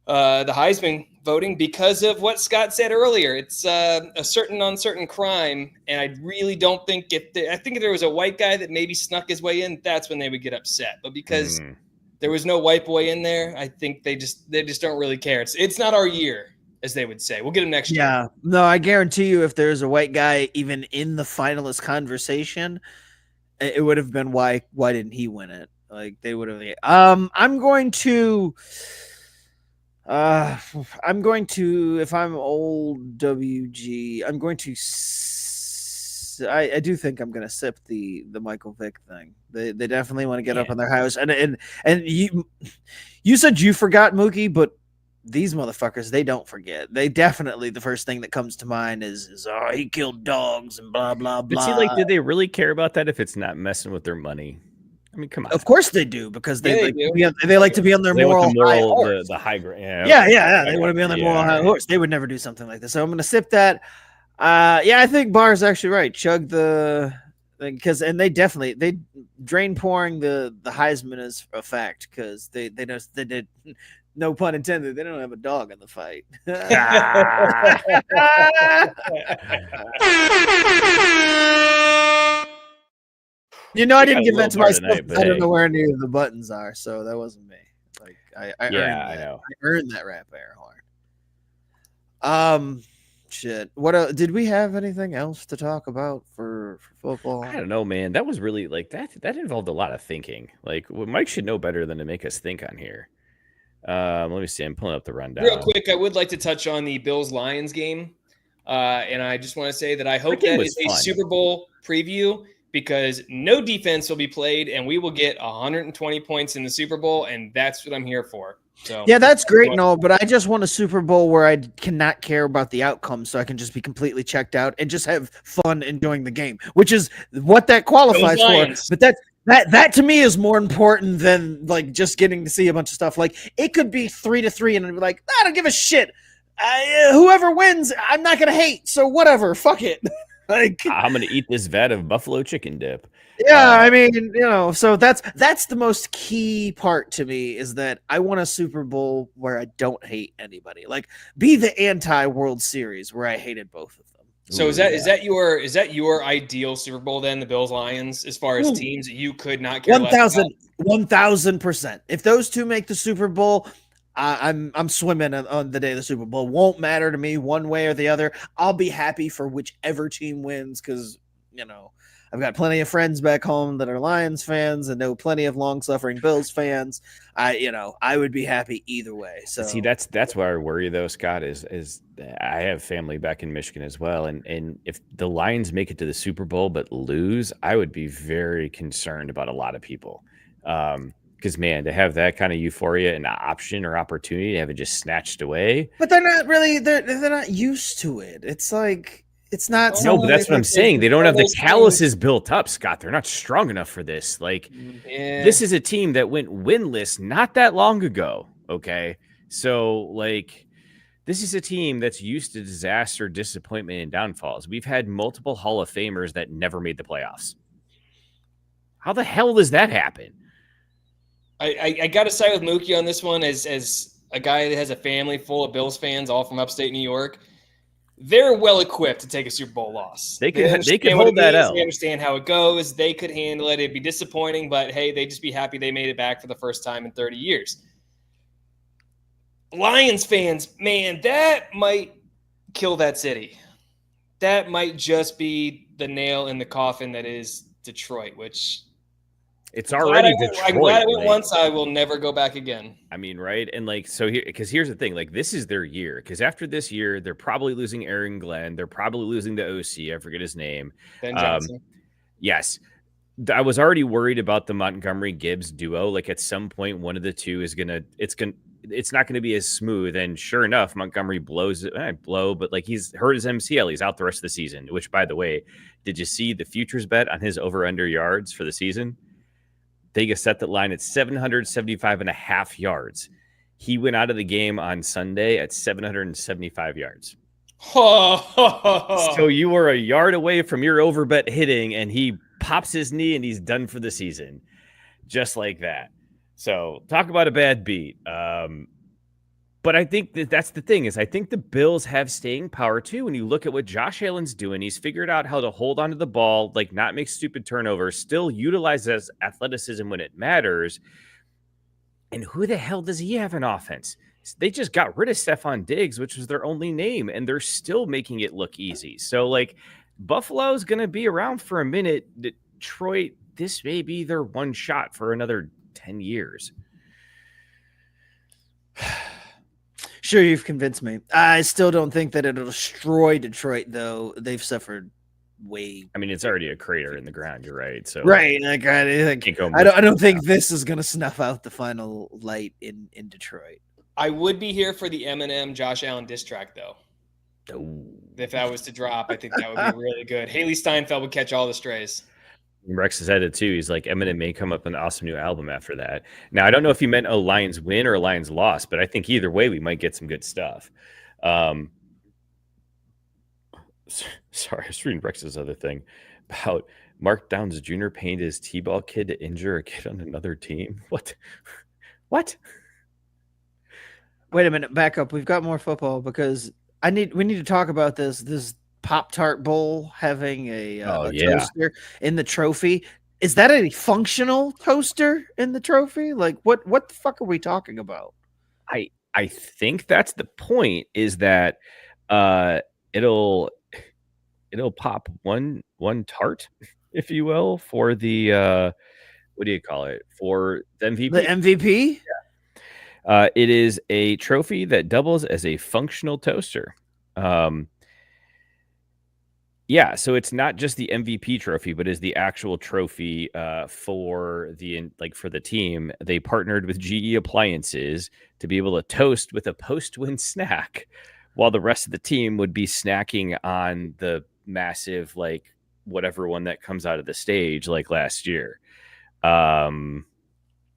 the Heisman voting, because of what Scott said earlier. It's a certain uncertain crime, and I really don't think I think if there was a white guy that maybe snuck his way in, that's when they would get upset. But because there was no white boy in there, I think they just don't really care. It's not our year, as they would say. We'll get him next year. Yeah, no, I guarantee you, if there's a white guy even in the finalist conversation, it would have been why didn't he win it? Like they would have. I'm going to, if I'm old WG, I'm going to. I do think I'm going to sip the Michael Vick thing. They definitely want to get up on their house, and you said you forgot Mookie, but these motherfuckers, they don't forget. They definitely, the first thing that comes to mind is he killed dogs and blah blah blah. But see, like, did they really care about that if it's not messing with their money? I mean, come on. Of course they do, because they like to be on their moral high horse. The high ground. Yeah. They want to be on their moral high horse. They would never do something like this. So I'm going to sip that. I think Barr's actually right. Chug the because they drain pouring the Heisman is a fact, because they did. No pun intended. They don't have a dog in the fight. You know, I didn't give that to myself. I don't know where any of the buttons are, so that wasn't me. Like I earned that rap air horn. Shit. What did we have anything else to talk about for football? I don't know, man. That was really like that involved a lot of thinking. Like, Mike should know better than to make us think on here. Let me see. I'm pulling up the rundown. Real quick, I would like to touch on the Bills-Lions game. And I just want to say that I hope that is a Super Bowl preview, because no defense will be played, and we will get 120 points in the Super Bowl, and that's what I'm here for. So yeah, that's great and all, but I just want a Super Bowl where I cannot care about the outcome, so I can just be completely checked out and just have fun enjoying the game, which is what that qualifies for. But that to me is more important than like just getting to see a bunch of stuff. Like, it could be 3-3, and I'd be like, I don't give a shit. Whoever wins, I'm not gonna hate. So whatever, fuck it. Like, I'm gonna eat this vat of buffalo chicken dip. Yeah, I mean, so that's the most key part to me, is that I want a Super Bowl where I don't hate anybody. Like, be the anti-World Series where I hated both of them. So is that your ideal Super Bowl then, the Bills-Lions, as far as teams that you could not care 1,000%. If those two make the Super Bowl, I'm swimming on the day of the Super Bowl. Won't matter to me one way or the other. I'll be happy for whichever team wins, because I've got plenty of friends back home that are Lions fans and know plenty of long-suffering Bills fans. I would be happy either way. So see, that's why I worry though, Scott, is I have family back in Michigan as well, and if the Lions make it to the Super Bowl but lose, I would be very concerned about a lot of people. Because man, to have that kind of euphoria and option or opportunity to have it just snatched away. But they're not really they're not used to it. It's like it's not. No, but that's what I'm saying. They don't have the calluses built up, Scott. They're not strong enough for this. Like, this is a team that went winless not that long ago. Okay. So, like, this is a team that's used to disaster, disappointment, and downfalls. We've had multiple Hall of Famers that never made the playoffs. How the hell does that happen? I got to side with Mookie on this one as a guy that has a family full of Bills fans, all from upstate New York. They're well equipped to take a Super Bowl loss. They can hold that out. They understand how it goes. They could handle it. It'd be disappointing, but hey, they'd just be happy they made it back for the first time in 30 years. Lions fans, man, that might kill that city. That might just be the nail in the coffin that is Detroit, which it's already Detroit. I'm glad I went once. I will never go back again. I mean, right? And like, so here, because here's the thing, like, this is their year. Because after this year, they're probably losing Aaron Glenn. They're probably losing the OC. I forget his name. Ben Johnson. Yes. I was already worried about the Montgomery Gibbs duo. Like, at some point, one of the two is it's not gonna be as smooth. And sure enough, Montgomery blows it. But like, he's hurt his MCL. He's out the rest of the season. Which, by the way, did you see the futures bet on his over/under yards for the season? Vegas set that line at 775.5 yards. He went out of the game on Sunday at 775 yards. So you were a yard away from your overbet hitting, and he pops his knee and he's done for the season. Just like that. So talk about a bad beat. But I think that's the thing, is I think the Bills have staying power too. When you look at what Josh Allen's doing, he's figured out how to hold onto the ball, like not make stupid turnovers, still utilizes athleticism when it matters. And who the hell does he have in offense? They just got rid of Stephon Diggs, which was their only name, and they're still making it look easy. So, like, Buffalo's going to be around for a minute. Detroit, this may be their one shot for another 10 years. Sure, you've convinced me. I still don't think that it'll destroy Detroit, though. They've suffered way. I mean, it's already a crater in the ground. You're right. So right, like I don't think this is going to snuff out the final light in Detroit. I would be here for the Eminem Josh Allen diss track, though. Oh. If that was to drop, I think that would be really good. Haley Steinfeld would catch all the strays. Rex has said it too. He's like, Eminem may come up with an awesome new album after that. Now, I don't know if you meant a Lions win or a Lions loss, but I think either way, we might get some good stuff. Sorry, I was reading Rex's other thing about Mark Downs Jr. paid his T-ball kid to injure a kid on another team. What? Wait a minute, back up. We've got more football because we need to talk about this Pop-Tart bowl having a toaster in the trophy. Is that a functional toaster in the trophy? Like, what the fuck are we talking about? I think that's the point, is that it'll pop one tart, if you will, for the what do you call it? For the MVP. The MVP? Yeah. It is a trophy that doubles as a functional toaster. Yeah, so it's not just the MVP trophy, but is the actual trophy for the team. They partnered with GE Appliances to be able to toast with a post-win snack, while the rest of the team would be snacking on the massive, like, whatever one that comes out of the stage, like last year.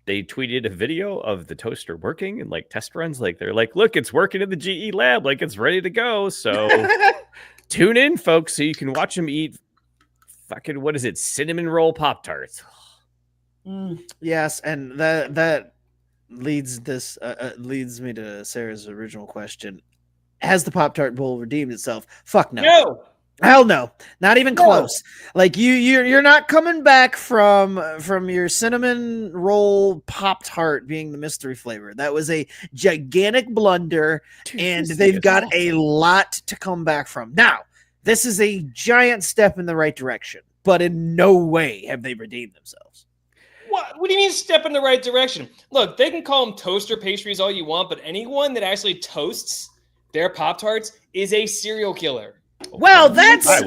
They tweeted a video of the toaster working and like test runs. Like, they're like, look, it's working in the GE lab, like it's ready to go. So tune in, folks, so you can watch them eat fucking, what is it, cinnamon roll Pop-Tarts. Yes, and that leads me to Sarah's original question. Has the Pop-Tart Bowl redeemed itself? Fuck no. No. Hell no, not even close. Like you're not coming back from your cinnamon roll Pop-Tart being the mystery flavor. That was a gigantic blunder, and they've got a lot to come back from. Now, this is a giant step in the right direction. but in no way have they redeemed themselves. What do you mean step in the right direction? Look, they can call them toaster pastries all you want, but anyone that actually toasts their Pop-Tarts is a serial killer. Well, that's a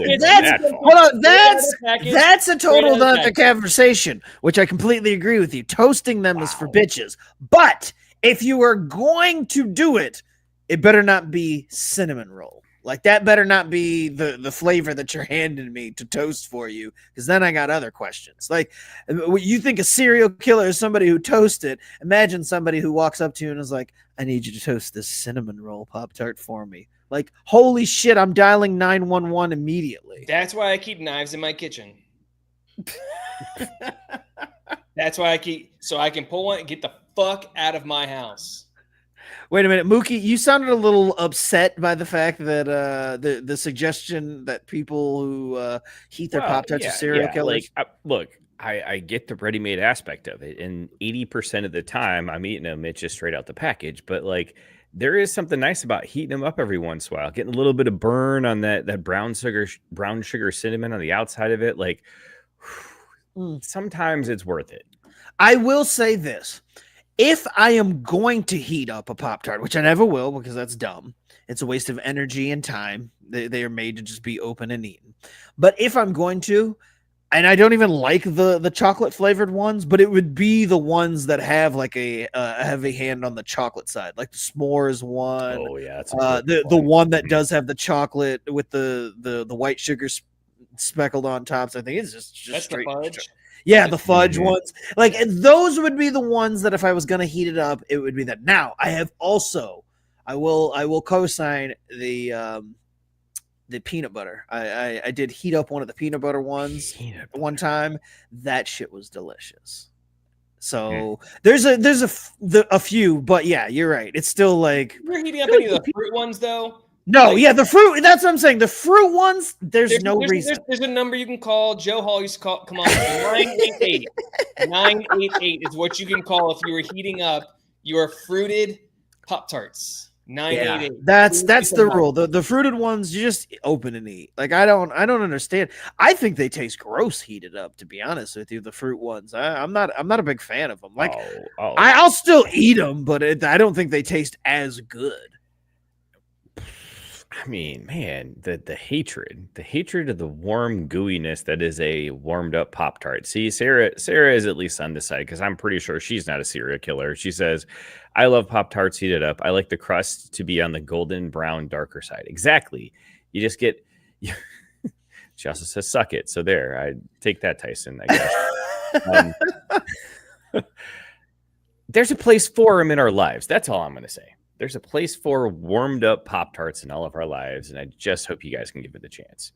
total other package. conversation, which I completely agree with you. Toasting them is for bitches. But if you are going to do it, it better not be cinnamon roll. Like, that better not be the flavor that you're handing me to toast for you, because then I got other questions. Like, you think a serial killer is somebody who toasted. Imagine somebody who walks up to you and is like, I need you to toast this cinnamon roll Pop-Tart for me. Like, holy shit, I'm dialing 911 immediately. That's why I keep knives in my kitchen. That's why so I can pull one and get the fuck out of my house. Wait a minute, Mookie, you sounded a little upset by the fact that the suggestion that people who heat their Pop-Tarts are serial killers. Like, I get the ready-made aspect of it, and 80% of the time I'm eating them, it's just straight out the package. But like, there is something nice about heating them up every once in a while, getting a little bit of burn on that brown sugar cinnamon on the outside of it. Like, sometimes it's worth it. I will say this. If I am going to heat up a Pop-Tart, which I never will because that's dumb, it's a waste of energy and time. They are made to just be open and eaten. But if I'm going to, and I don't even like the chocolate flavored ones, but it would be the ones that have like a heavy hand on the chocolate side, like the s'mores one. Oh yeah, that's the one that does have the chocolate with the white sugar speckled on tops. I think it's just That's straight the fudge. Yeah, the fudge ones. Like, and those would be the ones that if I was gonna heat it up, it would be that. Now, I have also, I will co-sign the peanut butter. I did heat up one of the peanut butter ones one time. That shit was delicious. So there's a few, but yeah, you're right. It's still like, You're heating up any of the fruit ones though. no, yeah, the fruit. That's what I'm saying. The fruit ones, there's no reason. There's a number you can call. Joe Hall used to call. Come on, 988. 988 is what you can call if you were heating up your fruited Pop-Tarts. 988. Yeah, that's the rule. The fruited ones you just open and eat. Like, I don't understand. I think they taste gross heated up. To be honest with you, the fruit ones. I'm not a big fan of them. Like, I'll still eat them, but I don't think they taste as good. I mean, man, the hatred of the warm gooiness that is a warmed up Pop-Tart. See, Sarah is at least on this side because I'm pretty sure she's not a serial killer. She says, I love Pop-Tarts heated up. I like the crust to be on the golden brown, darker side. Exactly. You just get, she also says, suck it. So there, I take that, Tyson, I guess. There's a place for them in our lives. That's all I'm going to say. There's a place for warmed up Pop-Tarts in all of our lives, and I just hope you guys can give it a chance.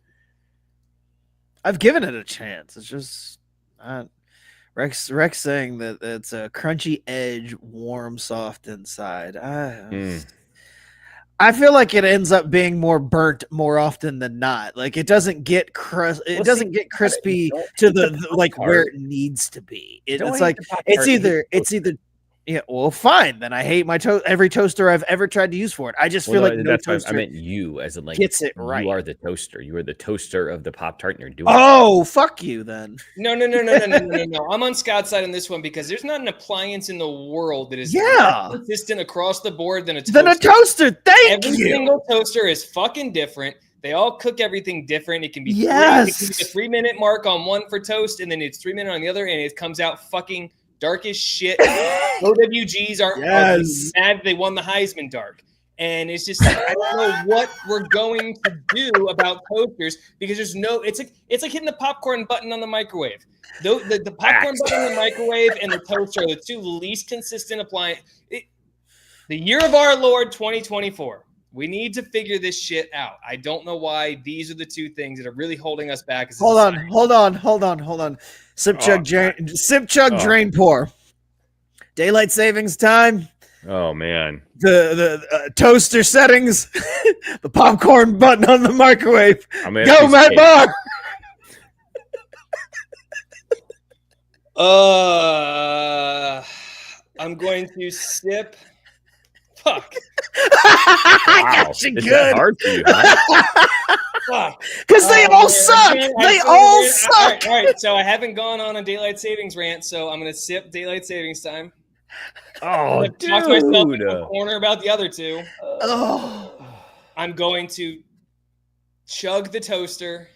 I've given it a chance. It's just Rex saying that it's a crunchy edge, warm, soft inside. I feel like it ends up being more burnt more often than not. Like, it doesn't get get crispy to the like where it needs to be. It's like it's either. Yeah, well, fine. Then I hate my every toaster I've ever tried to use for it. I just feel like no toaster. I meant you as in like gets it right. You are the toaster. You are the toaster of the Pop-Tart, and you're doing. Oh, fuck you then. No. I'm on Scott's side on this one because there's not an appliance in the world that is more consistent across the board than a toaster. Thank you. Every single toaster is fucking different. They all cook everything different. It can be the 3-minute mark on one for toast, and then it's 3 minutes on the other, and it comes out fucking dark as shit. OWGs are mad they won the Heisman dark. And it's just like, I don't know what we're going to do about toasters because there's no, it's like hitting the popcorn button on the microwave. The popcorn button on the microwave and the toaster are the two least consistent appliances. The year of our Lord 2024. We need to figure this shit out. I don't know why these are the two things that are really holding us back. Hold on. Sip, chug, drain, pour. Daylight savings time. Oh man. The toaster settings. The popcorn button on the microwave. Go, Matt Barr. I'm going to sip. Fuck. I got you good. Hard for you, huh? Because they all suck. They all All suck. right. So I haven't gone on a daylight savings rant, so I'm gonna sip daylight savings time. Oh, Talk to myself dude. in the corner about the other two. Oh. I'm going to chug the toaster,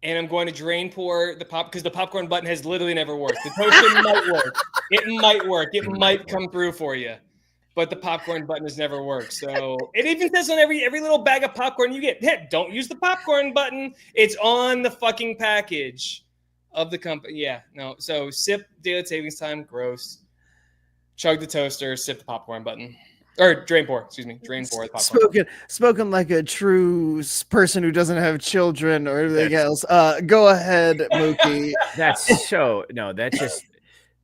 and I'm going to drain pour the pop because the popcorn button has literally never worked. The toaster might work. It might work. It might come through for you, but the popcorn button has never worked. So it even says on every little bag of popcorn you get, hey, don't use the popcorn button. It's on the fucking package of the company. Yeah, no. So sip daylight savings time. Gross. Chug the toaster. Sip the popcorn button. Or drain pour, excuse me. Drain pour the popcorn. Spoken like a true person who doesn't have children or anything else. Go ahead, Mookie.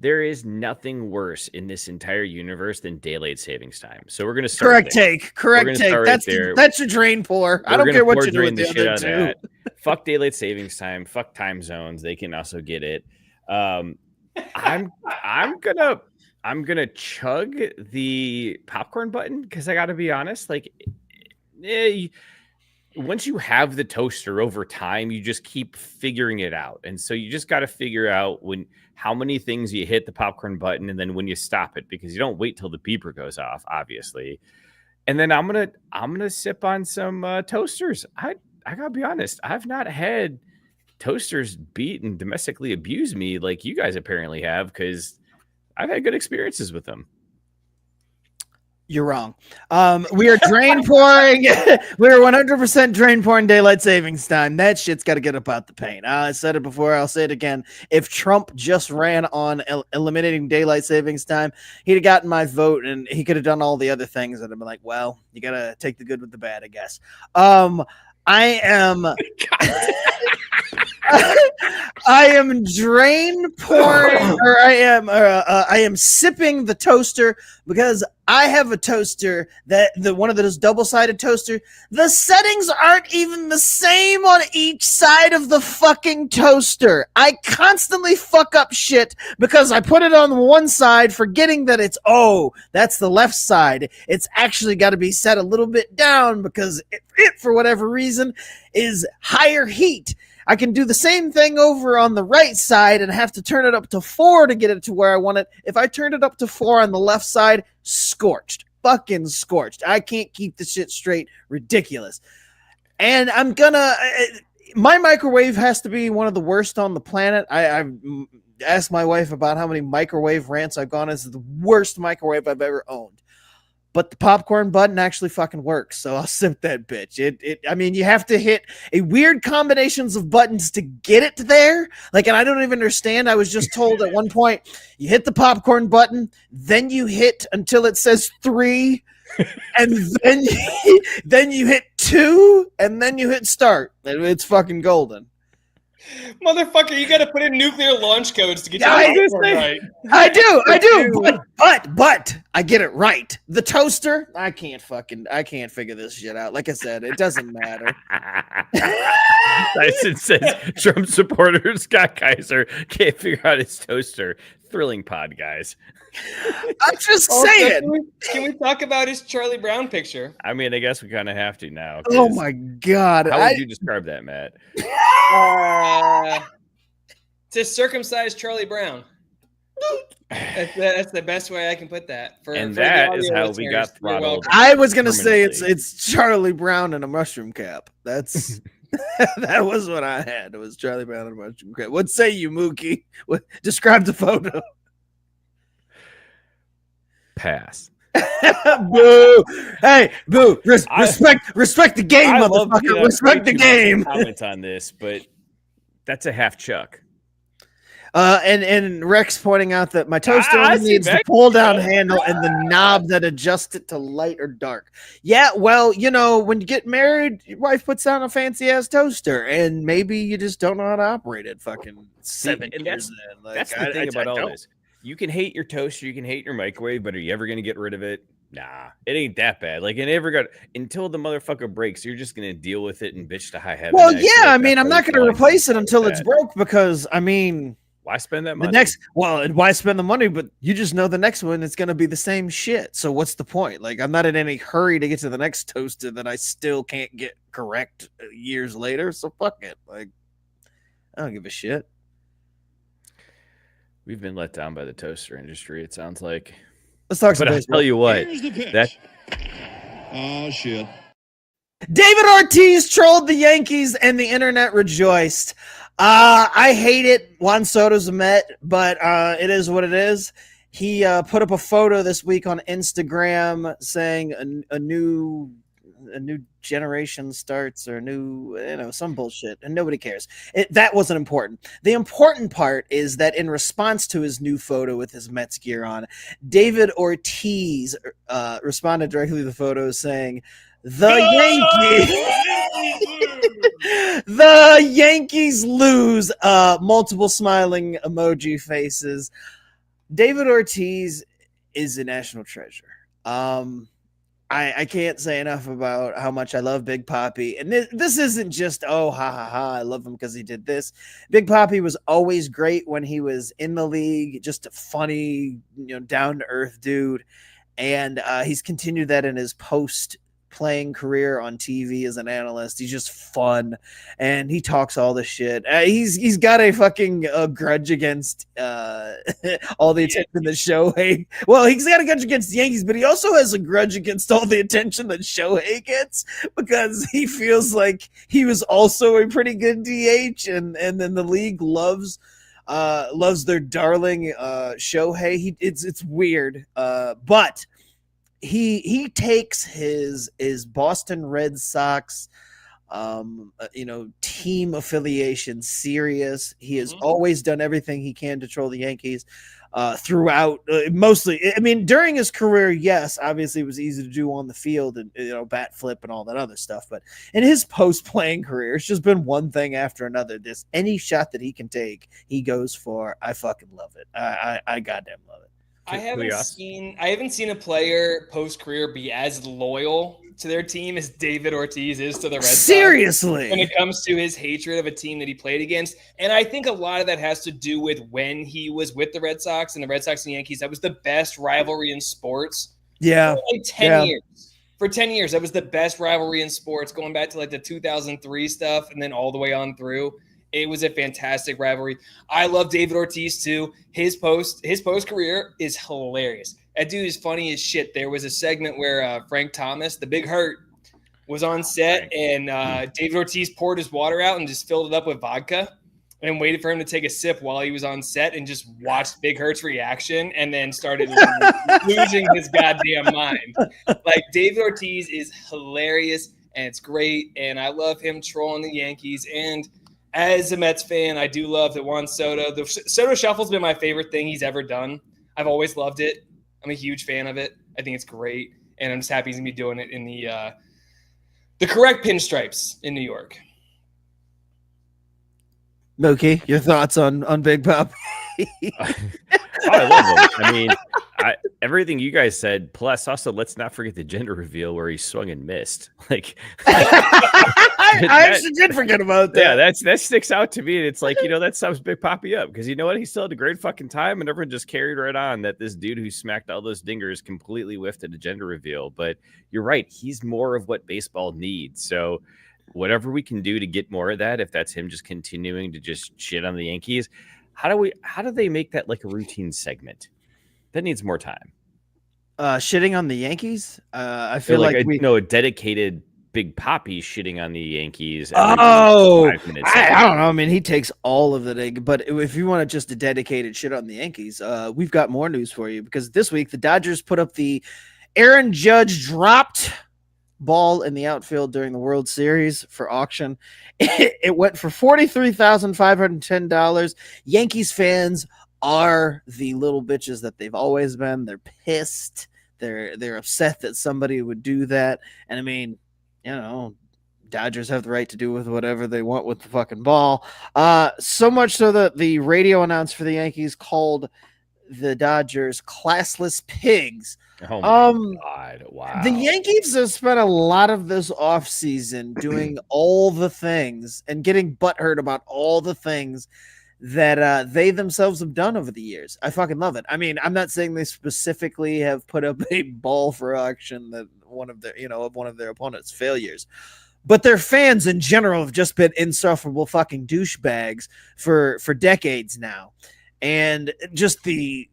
There is nothing worse in this entire universe than daylight savings time. So we're gonna start. Correct take. That's your drain pour. I don't care what you do with the other two. Fuck daylight savings time. Fuck time zones. They can also get it. I'm gonna chug the popcorn button because I got to be honest. Like, once you have the toaster over time, you just keep figuring it out, and so you just got to figure out how many things you hit the popcorn button, and then when you stop it, because you don't wait till the beeper goes off, obviously. And then I'm gonna sip on some toasters. I gotta be honest. I've not had toasters beat and domestically abuse me like you guys apparently have, because I've had good experiences with them. You're wrong. We are drain pouring. We're 100% drain pouring daylight savings time. That shit's got to get up out the paint. I said it before. I'll say it again. If Trump just ran on eliminating daylight savings time, he'd have gotten my vote, and he could have done all the other things. And I'd be like, well, you got to take the good with the bad, I guess. I am drain pouring, or I am sipping the toaster because I have a toaster one of those double-sided toaster. The settings aren't even the same on each side of the fucking toaster. I constantly fuck up shit because I put it on one side, forgetting that that's the left side. It's actually got to be set a little bit down because it for whatever reason is higher heat. I can do the same thing over on the right side and have to turn it up to 4 to get it to where I want it. If I turn it up to 4 on the left side, scorched. Fucking scorched. I can't keep the shit straight. Ridiculous. And my microwave has to be one of the worst on the planet. I've asked my wife about how many microwave rants I've gone. It's the worst microwave I've ever owned. But the popcorn button actually fucking works, so I'll sip that bitch. You have to hit a weird combinations of buttons to get it there. Like, and I don't even understand. I was just told at one point, you hit the popcorn button, then you hit until it says 3, and then you hit 2, and then you hit start. It's fucking golden. Motherfucker, you got to put in nuclear launch codes to get your popcorn right. I do. But I get it right. The toaster, I can't figure this shit out. Like I said, it doesn't matter. Tyson says Trump supporter Scott Kaiser can't figure out his toaster. Thrilling pod, guys. I'm just saying. Can we talk about his Charlie Brown picture? I mean, I guess we kind of have to now. Oh my God. How would you describe that, Matt? It's a circumcised Charlie Brown. That's the best way I can put that. That is how we got throttled. I was going to say it's Charlie Brown in a mushroom cap. That's... that was what I had. It was Charlie Brown and a mushroom cap. What say you, Mookie? Describe the photo. Pass. Boo! Hey, boo! Respect the game, motherfucker. Respect the game. Comments on this, but that's a half chuck. And Rex pointing out that my toaster only needs the pull down handle and the knob that adjusts it to light or dark. Yeah, well, when you get married, your wife puts down a fancy ass toaster, and maybe you just don't know how to operate it. Fucking 7 years in. That's the thing about all this. You can hate your toaster, you can hate your microwave, but are you ever going to get rid of it? Nah, it ain't that bad. Like, it never got until the motherfucker breaks. You're just going to deal with it and bitch to high heaven. Well, yeah, I'm not going to replace it until it's broke because, why spend that money? Why spend the money? But you just know the next one is going to be the same shit. So what's the point? Like, I'm not in any hurry to get to the next toaster that I still can't get correct years later. So fuck it. Like, I don't give a shit. We've been let down by the toaster industry, it sounds like. Let's talk some But I'll baseball. tell you what, Oh, shit. David Ortiz trolled the Yankees and the internet rejoiced. I hate it. Juan Soto's a Met, but it is what it is. He put up a photo this week on Instagram saying a new generation starts, or some bullshit, and nobody cares. That wasn't important. The important part is that in response to his new photo with his Mets gear on, David Ortiz responded directly to the photo saying, The Yankees lose. Multiple smiling emoji faces. David Ortiz is a national treasure. I can't say enough about how much I love Big Papi. And this isn't just, oh, ha, ha, ha, I love him because he did this. Big Papi was always great when he was in the league, just a funny, down-to-earth dude. And he's continued that in his post-playing career on TV as an analyst. He's just fun, and he talks all the shit. He's got a fucking grudge against all the attention that Shohei. Well, he's got a grudge against the Yankees, but he also has a grudge against all the attention that Shohei gets, because he feels like he was also a pretty good DH, and then the league loves their darling Shohei. It's weird, but he takes his Boston Red Sox team affiliation serious. He has always done everything he can to troll the Yankees throughout, mostly. I mean, during his career, yes, obviously it was easy to do on the field and bat flip and all that other stuff, but in his post-playing career, it's just been one thing after another. This any shot that he can take, he goes for. I fucking love it. I goddamn love it. I haven't seen a player post-career be as loyal to their team as David Ortiz is to the Red Sox. Seriously, when it comes to his hatred of a team that he played against. And I think a lot of that has to do with when he was with the Red Sox and the Red Sox and Yankees. That was the best rivalry in sports. Yeah. For like 10 years. For 10 years, that was the best rivalry in sports, going back to like the 2003 stuff and then all the way on through. It was a fantastic rivalry. I love David Ortiz too. His post career is hilarious. That dude is funny as shit. There was a segment where Frank Thomas, the Big Hurt, was on set, and David Ortiz poured his water out and just filled it up with vodka and waited for him to take a sip while he was on set, and just watched Big Hurt's reaction, and then started losing his goddamn mind. Like, David Ortiz is hilarious, and it's great, and I love him trolling the Yankees. And as a Mets fan, I do love that Juan Soto. The Soto Shuffle's been my favorite thing he's ever done. I've always loved it. I'm a huge fan of it. I think it's great, and I'm just happy he's gonna be doing it in the correct pinstripes in New York. Mookie, your thoughts on Big Pop? I love him. I mean, everything you guys said. Plus, also, let's not forget the gender reveal where he swung and missed. Like, I actually did forget about that. Yeah, that sticks out to me. It's like, that sums Big Papi up, because you know what? He still had a great fucking time, and everyone just carried right on that this dude who smacked all those dingers completely whiffed at a gender reveal. But you're right. He's more of what baseball needs. So whatever we can do to get more of that, if that's him just continuing to just shit on the Yankees, how do they make that like a routine segment? That needs more time. Shitting on the Yankees? I feel like a dedicated Big Papi shitting on the Yankees. Oh, 5 minutes. I don't know. I mean, he takes all of the, but if you want just a dedicated shit on the Yankees, we've got more news for you, because this week the Dodgers put up the Aaron Judge dropped ball in the outfield during the World Series for auction. It went for $43,510. Yankees fans are the little bitches that they've always been. They're pissed. They're upset that somebody would do that. And I mean, Dodgers have the right to do with whatever they want with the fucking ball. So much so that the radio announcer for the Yankees called the Dodgers classless pigs. Oh my God. Wow. The Yankees have spent a lot of this offseason doing all the things and getting butthurt about all the things that they themselves have done over the years. I fucking love it. I mean, I'm not saying they specifically have put up a ball for auction that one of their opponent's failures, but their fans in general have just been insufferable fucking douchebags for decades now. And just the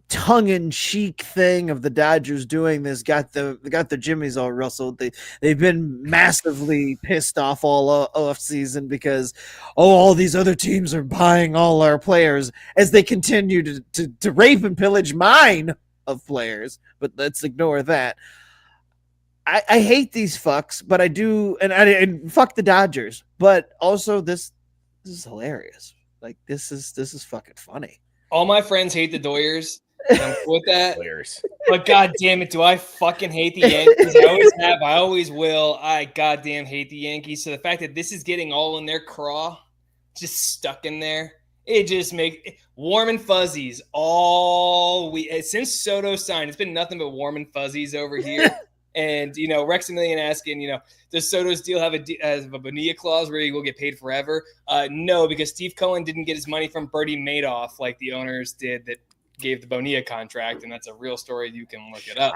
tongue-in-cheek thing of the Dodgers doing this got the jimmies all rustled. They've been massively pissed off all off season because all these other teams are buying all our players as they continue to rape and pillage mine of players. But let's ignore that. I hate these fucks, but I do, and fuck the Dodgers. But also this is hilarious. Like this is fucking funny. All my friends hate the Doyers. I'm cool with that. Players. But god damn it, do I fucking hate the Yankees? I always have. I always will. I goddamn hate the Yankees. So the fact that this is getting all in their craw, just stuck in there, it just makes warm and fuzzies all week. Since Soto signed, it's been nothing but warm and fuzzies over here. And, Rexamillion asking, does Soto's deal have a Bonilla clause where he will get paid forever? No, because Steve Cohen didn't get his money from Bernie Madoff like the owners did that gave the Bonilla contract, and that's a real story. You can look it up.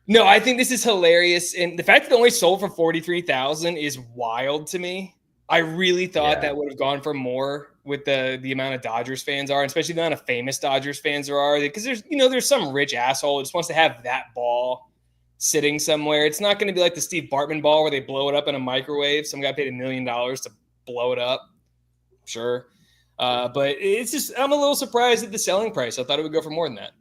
No, I think this is hilarious, and the fact that it only sold for $43,000 is wild to me. I really thought that would have gone for more with the amount of Dodgers fans are, and especially the amount of famous Dodgers fans there are, because there's some rich asshole who just wants to have that ball sitting somewhere. It's not going to be like the Steve Bartman ball where they blow it up in a microwave. Some guy paid $1 million to blow it up. Sure. But it's just, I'm a little surprised at the selling price. I thought it would go for more than that.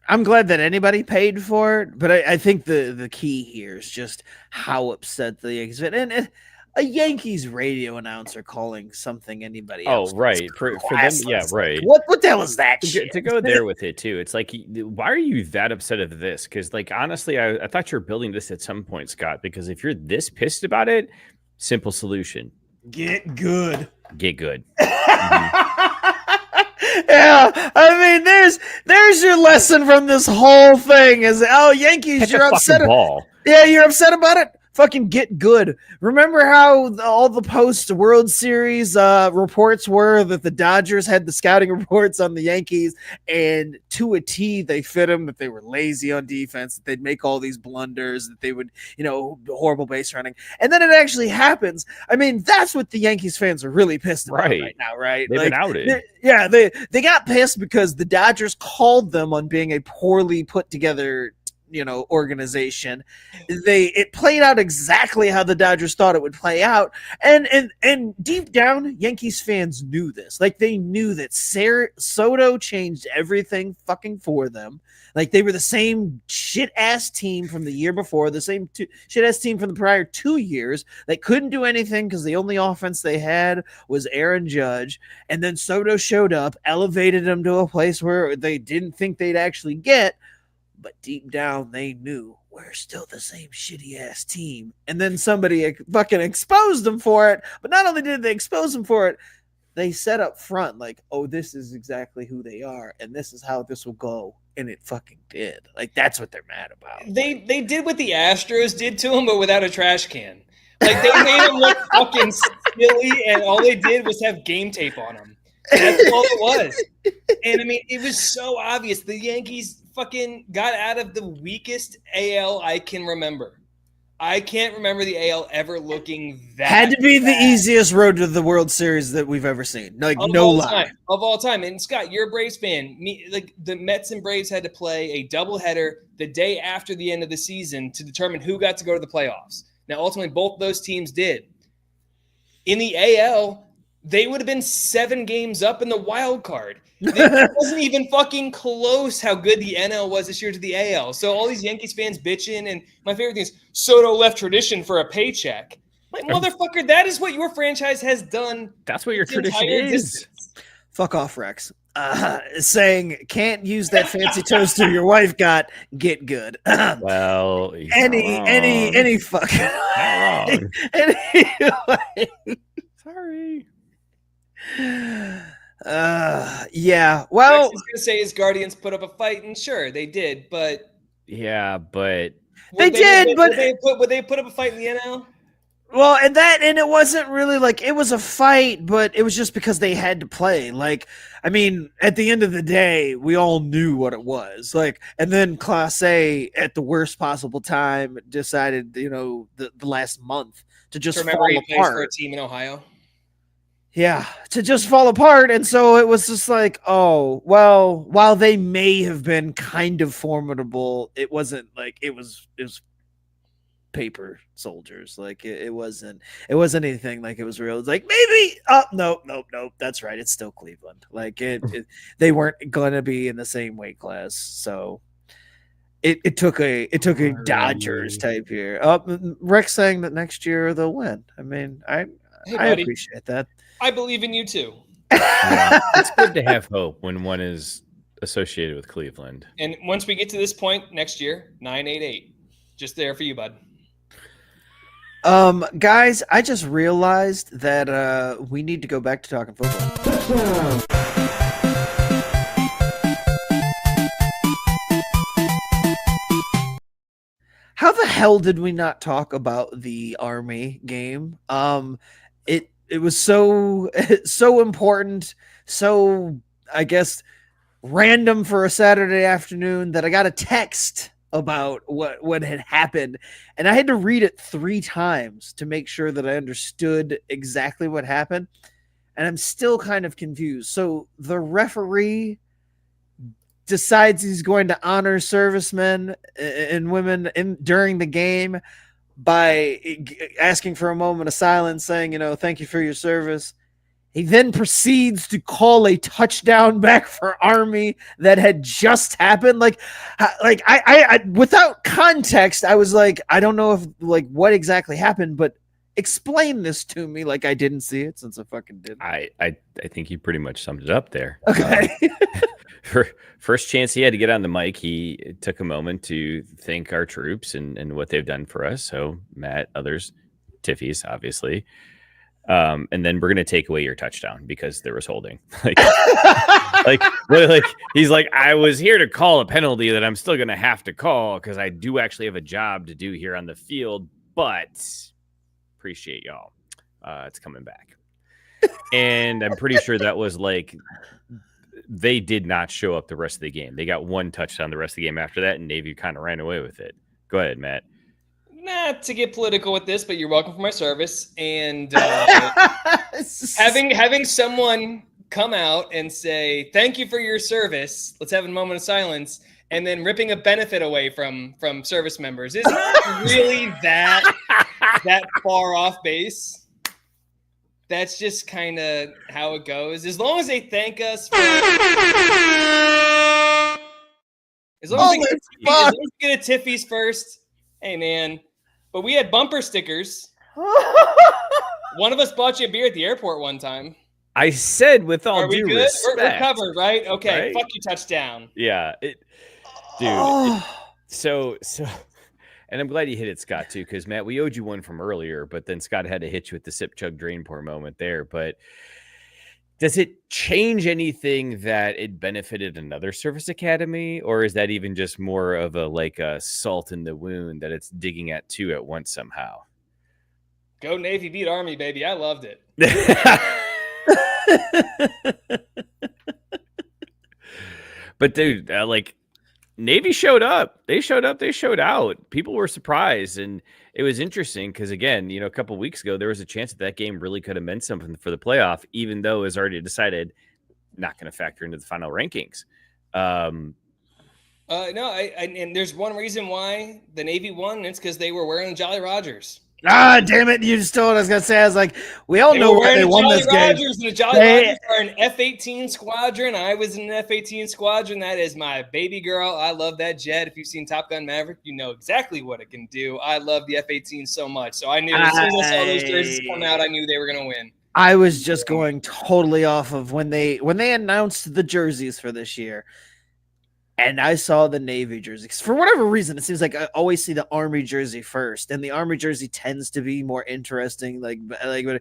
I'm glad that anybody paid for it, but I think the key here is just how upset the Yankees been. And a Yankees radio announcer calling something anybody else. Oh, right. For them, yeah, right. What the hell is that shit? To go there with it, too. It's like, why are you that upset of this? Because, honestly, I thought you were building this at some point, Scott, because if you're this pissed about it, simple solution. Get good. Get good. Yeah, there's your lesson from this whole thing is, Yankees, you're upset. You're upset about it? Fucking get good. Remember how all the post-World Series reports were that the Dodgers had the scouting reports on the Yankees, and to a T, they fit them, that they were lazy on defense, that they'd make all these blunders, that they would, horrible base running. And then it actually happens. That's what the Yankees fans are really pissed about right now, right? They've been outed. They got pissed because the Dodgers called them on being a poorly put together organization. It played out exactly how the Dodgers thought it would play out, and deep down, Yankees fans knew this. Like, they knew that Soto changed everything fucking for them. Like, they were the same shit ass team from the year before, the same shit ass team from the prior 2 years that couldn't do anything because the only offense they had was Aaron Judge. And then Soto showed up, elevated them to a place where they didn't think they'd actually get. But deep down, they knew we're still the same shitty ass team. And then somebody fucking exposed them for it. But not only did they expose them for it, they said up front, like, oh, this is exactly who they are, and this is how this will go. And it fucking did. Like, that's what they're mad about. They did what the Astros did to him, but without a trash can. Like, they made him look fucking silly, and all they did was have game tape on him. That's all it was. And it was so obvious. The Yankees fucking got out of the weakest AL I can remember. I can't remember the AL ever looking that had to be bad. The easiest road to the World Series that we've ever seen. Like, no lie. Of all time. And Scott, you're a Braves fan. The Mets and Braves had to play a doubleheader the day after the end of the season to determine who got to go to the playoffs. Now, ultimately, both those teams did. In the AL, they would have been 7 games up in the wild card. It wasn't even fucking close how good the NL was this year to the AL. So all these Yankees fans bitching, and my favorite thing is Soto left tradition for a paycheck. Like, motherfucker, that is what your franchise has done. That's what your tradition is. Fuck off, Rex. Saying can't use that fancy toaster your wife got. Get good. Well, any fucking wrong. Anyway. Sorry. Yeah. Well, Rex is gonna say his Guardians put up a fight, and sure, they did, but yeah, but would they put up a fight in the NL? Well, and it wasn't really like it was a fight, but it was just because they had to play. Like, I mean, at the end of the day, we all knew what it was. Like, and then Class A at the worst possible time decided, the last month to just Remember, fall he plays for a apart. team in Ohio. Yeah, to just fall apart. And so it was just like, oh, well, while they may have been kind of formidable, it wasn't like it was paper soldiers. Like it wasn't anything like it was real. It's like maybe nope, that's right, it's still Cleveland. Like they weren't gonna be in the same weight class, so it took a Dodgers type year. Rick's saying that next year they'll win. I mean, I appreciate that. I believe in you too. Yeah, it's good to have hope when one is associated with Cleveland. And once we get to this point next year, 988, just there for you, bud. Guys, I just realized that we need to go back to talking football. How the hell did we not talk about the Army game? It was so important, so I guess random for a Saturday afternoon that I got a text about what had happened, and I had to read it 3 times to make sure that I understood exactly what happened, and I'm still kind of confused. So the referee decides he's going to honor servicemen and women during the game by asking for a moment of silence, saying, thank you for your service. He then proceeds to call a touchdown back for Army that had just happened. Like I without context, I was like, I don't know if what exactly happened, but explain this to me. Like I didn't see it since I fucking didn't. I think you pretty much summed it up there. Okay. First chance he had to get on the mic, he took a moment to thank our troops and what they've done for us. So Matt, others, Tiffy's, obviously. And then we're gonna take away your touchdown because there was holding. Like he's like, I was here to call a penalty that I'm still gonna have to call because I do actually have a job to do here on the field, but appreciate y'all. It's coming back. And I'm pretty sure that was like they did not show up the rest of the game. They got 1 touchdown the rest of the game after that, and Navy kind of ran away with it. Go ahead, Matt. Not to get political with this, but you're welcome for my service. And having someone come out and say, thank you for your service, let's have a moment of silence, and then ripping a benefit away from service members is not really that far off base. That's just kind of how it goes. As long as they thank us for as long as they get a Tiffy's first, hey man. But we had bumper stickers. One of us bought you a beer at the airport one time. I said with all due respect. We're covered, right? Okay, right? Fuck you, touchdown. Yeah, so, and I'm glad you hit it, Scott, too, because Matt, we owed you one from earlier, but then Scott had to hit you with the sip, chug, drain, pour moment there. But does it change anything that it benefited another service academy, or is that even just more of a salt in the wound that it's digging at 2 at once somehow? Go Navy, beat Army, baby. I loved it. But dude, Navy showed up. They showed out. People were surprised, and it was interesting because, again, a couple of weeks ago, there was a chance that game really could have meant something for the playoff, even though it was already decided not going to factor into the final rankings. No, and there's one reason why the Navy won, and it's because they were wearing Jolly Rogers. Ah, damn it. You just told what I was going to say. I was like, we all know why they won this game. And the Jolly Rogers are an F-18 squadron. I was in an F-18 squadron. That is my baby girl. I love that jet. If you've seen Top Gun Maverick, you know exactly what it can do. I love the F-18 so much. So I knew as soon as I saw those jerseys come out, I knew they were going to win. I was just going totally off of when they announced the jerseys for this year. And I saw the Navy jersey. For whatever reason, it seems like I always see the Army jersey first, and the Army jersey tends to be more interesting. And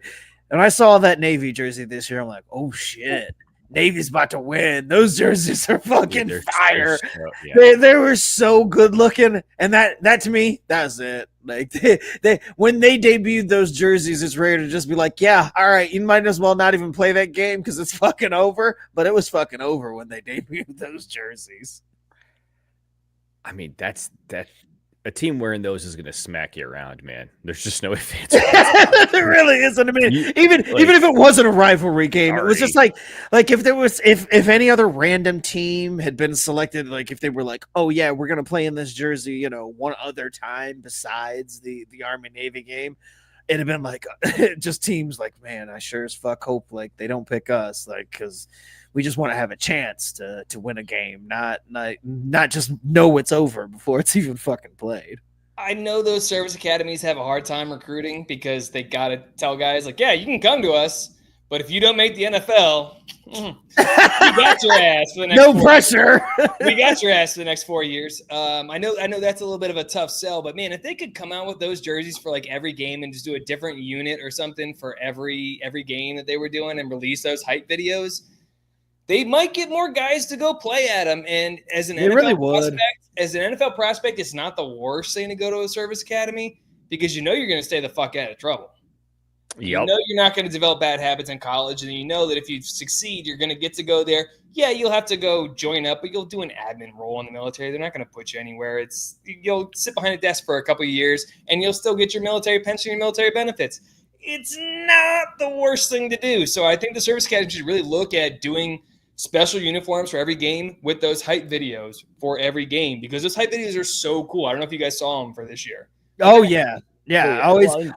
I saw that Navy jersey this year, I'm like, oh shit, Navy's about to win. Those jerseys are fucking fire. Yeah. They were so good looking, and that to me, that was it. Like they when they debuted those jerseys, it's rare to just be like, yeah, all right, you might as well not even play that game because it's fucking over. But it was fucking over when they debuted those jerseys. I mean, that's a team wearing those is going to smack you around, man. There's just no advance. There really isn't. I mean, even if it wasn't a rivalry game, it was just like if any other random team had been selected, like if they were like, oh yeah, we're gonna play in this jersey, you know, one other time besides the Army Navy game, it'd have been like just teams like, man, I sure as fuck hope like they don't pick us, like because we just want to have a chance to win a game, not just know it's over before it's even fucking played. I know those service academies have a hard time recruiting because they got to tell guys like, yeah, you can come to us, but if you don't make the NFL, we got your ass for the next no pressure. We got your ass for the next 4 years. I know that's a little bit of a tough sell, but man, if they could come out with those jerseys for like every game and just do a different unit or something for every game that they were doing and release those hype videos, they might get more guys to go play at them. And as an NFL prospect, it's not the worst thing to go to a service academy because you know you're going to stay the fuck out of trouble. Yep. You know you're not going to develop bad habits in college, and you know that if you succeed, you're going to get to go there. Yeah, you'll have to go join up, but you'll do an admin role in the military. They're not going to put you anywhere. You'll sit behind a desk for a couple of years, and you'll still get your military pension, your military benefits. It's not the worst thing to do. So I think the service academy should really look at doing special uniforms for every game with those hype videos for every game because those hype videos are so cool. I don't know if you guys saw them for this year. Oh yeah.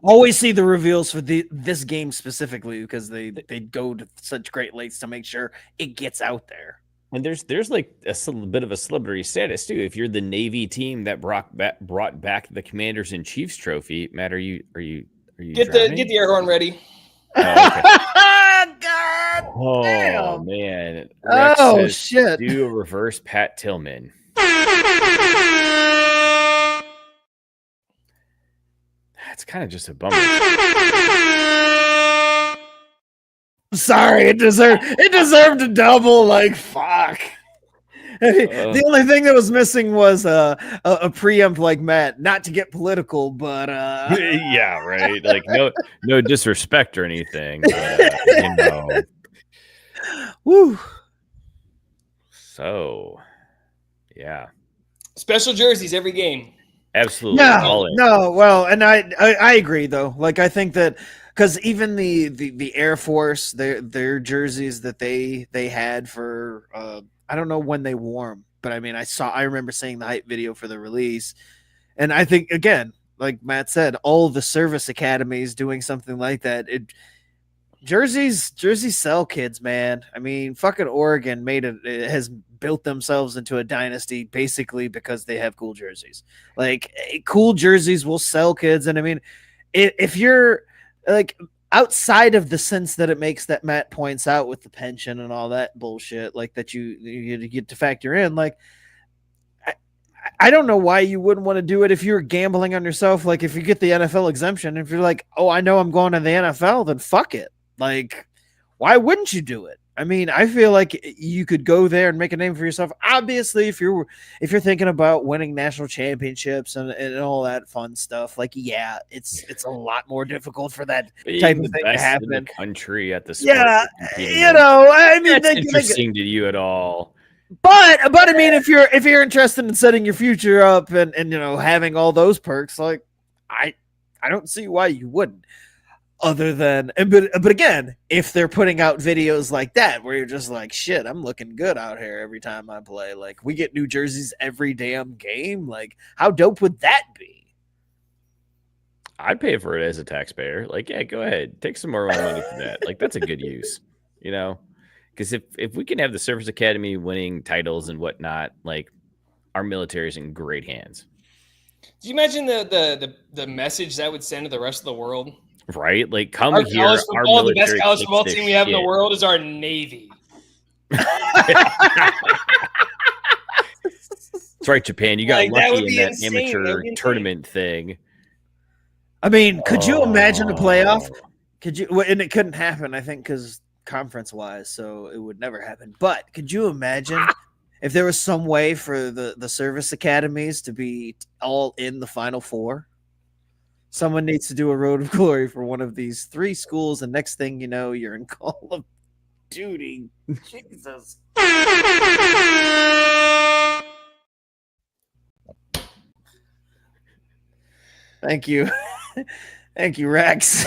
Always see the reveals for this game specifically because they go to such great lengths to make sure it gets out there. And there's like a bit of a celebrity status too. If you're the Navy team that brought back the Commanders in Chiefs trophy, Matt, are you get the air horn ready? Oh, okay. God Oh damn. man! Rex says, shit! Do a reverse Pat Tillman. That's kind of just a bummer. Sorry, it deserved a double. Like fuck. The only thing that was missing was a preempt like Matt, not to get political, but yeah, right. Like no disrespect or anything. But, Woo. So, yeah. Special jerseys every game. Absolutely. No. Well, and I agree though. Like I think that because even the Air Force, their jerseys that they had for I don't know when they wore them, but I mean I remember seeing the hype video for the release, and I think again, like Matt said, all the service academies doing something like that. Jerseys sell, kids, man. I mean, fucking Oregon has built themselves into a dynasty basically because they have cool jerseys. Like cool jerseys will sell, kids. And I mean, if you're like outside of the sense that it makes that Matt points out with the pension and all that bullshit, like that you get to factor in, like I don't know why you wouldn't want to do it if you're gambling on yourself. Like if you get the NFL exemption, if you're like, oh, I know I'm going to the NFL, then fuck it. Like, why wouldn't you do it? I mean, I feel like you could go there and make a name for yourself. Obviously, if you're thinking about winning national championships and all that fun stuff, like yeah, it's a lot more difficult for that type of thing to happen. In the country at the sport, yeah, you know, I mean, that's interesting to you at all. But I mean, if you're interested in setting your future up and you know having all those perks, like I don't see why you wouldn't. Other than, but again, if they're putting out videos like that where you're just like, shit, I'm looking good out here every time I play. Like we get new jerseys every damn game. Like how dope would that be? I'd pay for it as a taxpayer. Like, yeah, go ahead, take some more money for that. Like that's a good use, you know. Because if we can have the Service Academy winning titles and whatnot, like our military is in great hands. Do you imagine the message that would send to the rest of the world? Right? Like come our here. Our the best college football team we have in the world is our Navy. That's right, Japan. You got like, lucky in that amateur tournament thing. I mean, could you imagine a playoff? Could you? And it couldn't happen, I think, because conference-wise, so it would never happen. But could you imagine if there was some way for the service academies to be all in the Final Four? Someone needs to do a Road of Glory for one of these 3 schools, and next thing you know, you're in Call of Duty. Jesus. Thank you. Thank you, Rex.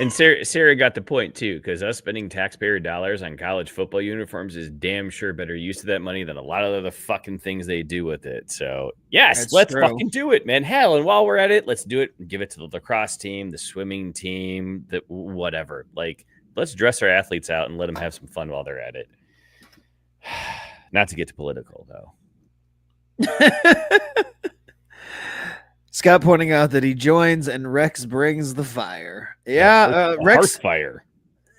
And Sarah got the point too, because us spending taxpayer dollars on college football uniforms is damn sure better use of that money than a lot of the fucking things they do with it. So yes, That's let's true. fucking do it, man. Hell, and while we're at it, let's do it and give it to the lacrosse team, the swimming team, the whatever. Like, let's dress our athletes out and let them have some fun while they're at it. Not to get too political though. Scott pointing out that he joins and Rex brings the fire. Yeah, Rex fire.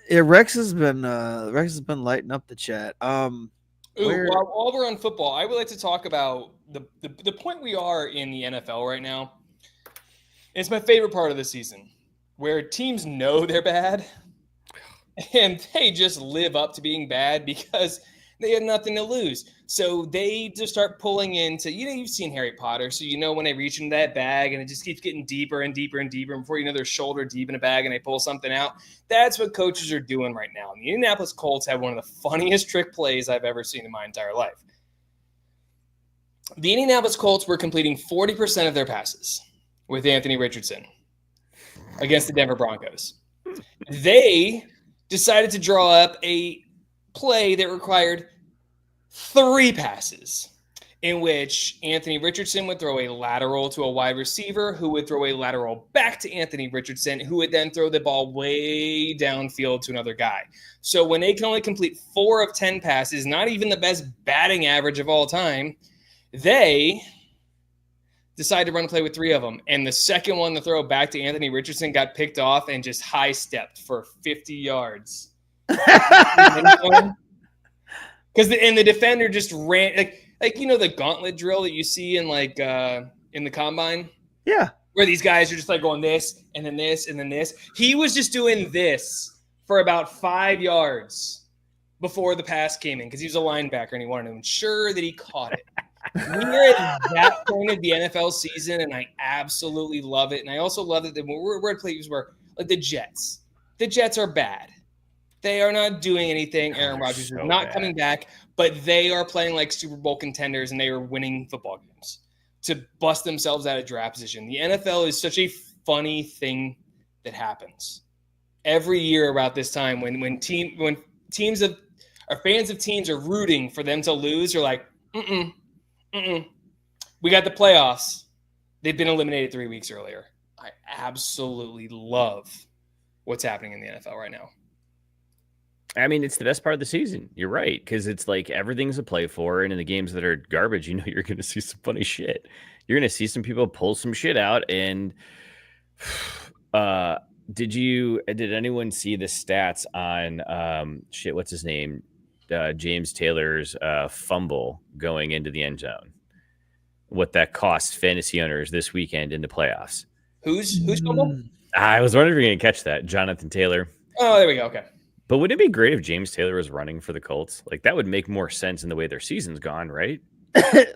Yeah, Rex has been lighting up the chat. While we're on football, I would like to talk about the point we are in the NFL right now. It's my favorite part of the season, where teams know they're bad and they just live up to being bad because they have nothing to lose. So they just start pulling into, you've seen Harry Potter. So when they reach into that bag and it just keeps getting deeper and deeper and deeper. And before you know, they're shoulder deep in a bag and they pull something out. That's what coaches are doing right now. The Indianapolis Colts have one of the funniest trick plays I've ever seen in my entire life. The Indianapolis Colts were completing 40% of their passes with Anthony Richardson against the Denver Broncos. They decided to draw up a play that required 3 passes in which Anthony Richardson would throw a lateral to a wide receiver who would throw a lateral back to Anthony Richardson, who would then throw the ball way downfield to another guy. So when they can only complete 4 of 10 passes, not even the best batting average of all time, they decided to run a play with 3 of them. And the second one to throw back to Anthony Richardson got picked off and just high-stepped for 50 yards. Because the defender just ran like the gauntlet drill that you see in in the combine. Yeah, where these guys are just like going this and then this and then this. He was just doing this for about 5 yards before the pass came in because he was a linebacker and he wanted to ensure that he caught it. We're at that point of the NFL season, and I absolutely love it. And I also love it that we're at places where like the Jets are bad. They are not doing anything. Aaron Rodgers is not coming back, but they are playing like Super Bowl contenders, and they are winning football games to bust themselves out of draft position. The NFL is such a funny thing that happens every year about this time when teams of or fans of teams are rooting for them to lose. You're like, we got the playoffs. They've been eliminated 3 weeks earlier. I absolutely love what's happening in the NFL right now. I mean, it's the best part of the season. You're right, because it's like everything's a play for, and in the games that are garbage, you're going to see some funny shit. You're going to see some people pull some shit out. And did anyone see the stats on what's his name? James Taylor's fumble going into the end zone? What that cost fantasy owners this weekend in the playoffs? Who's fumble? I was wondering if you're going to catch that. Jonathan Taylor. Oh, there we go. Okay. But wouldn't it be great if James Taylor was running for the Colts? Like, that would make more sense in the way their season's gone, right?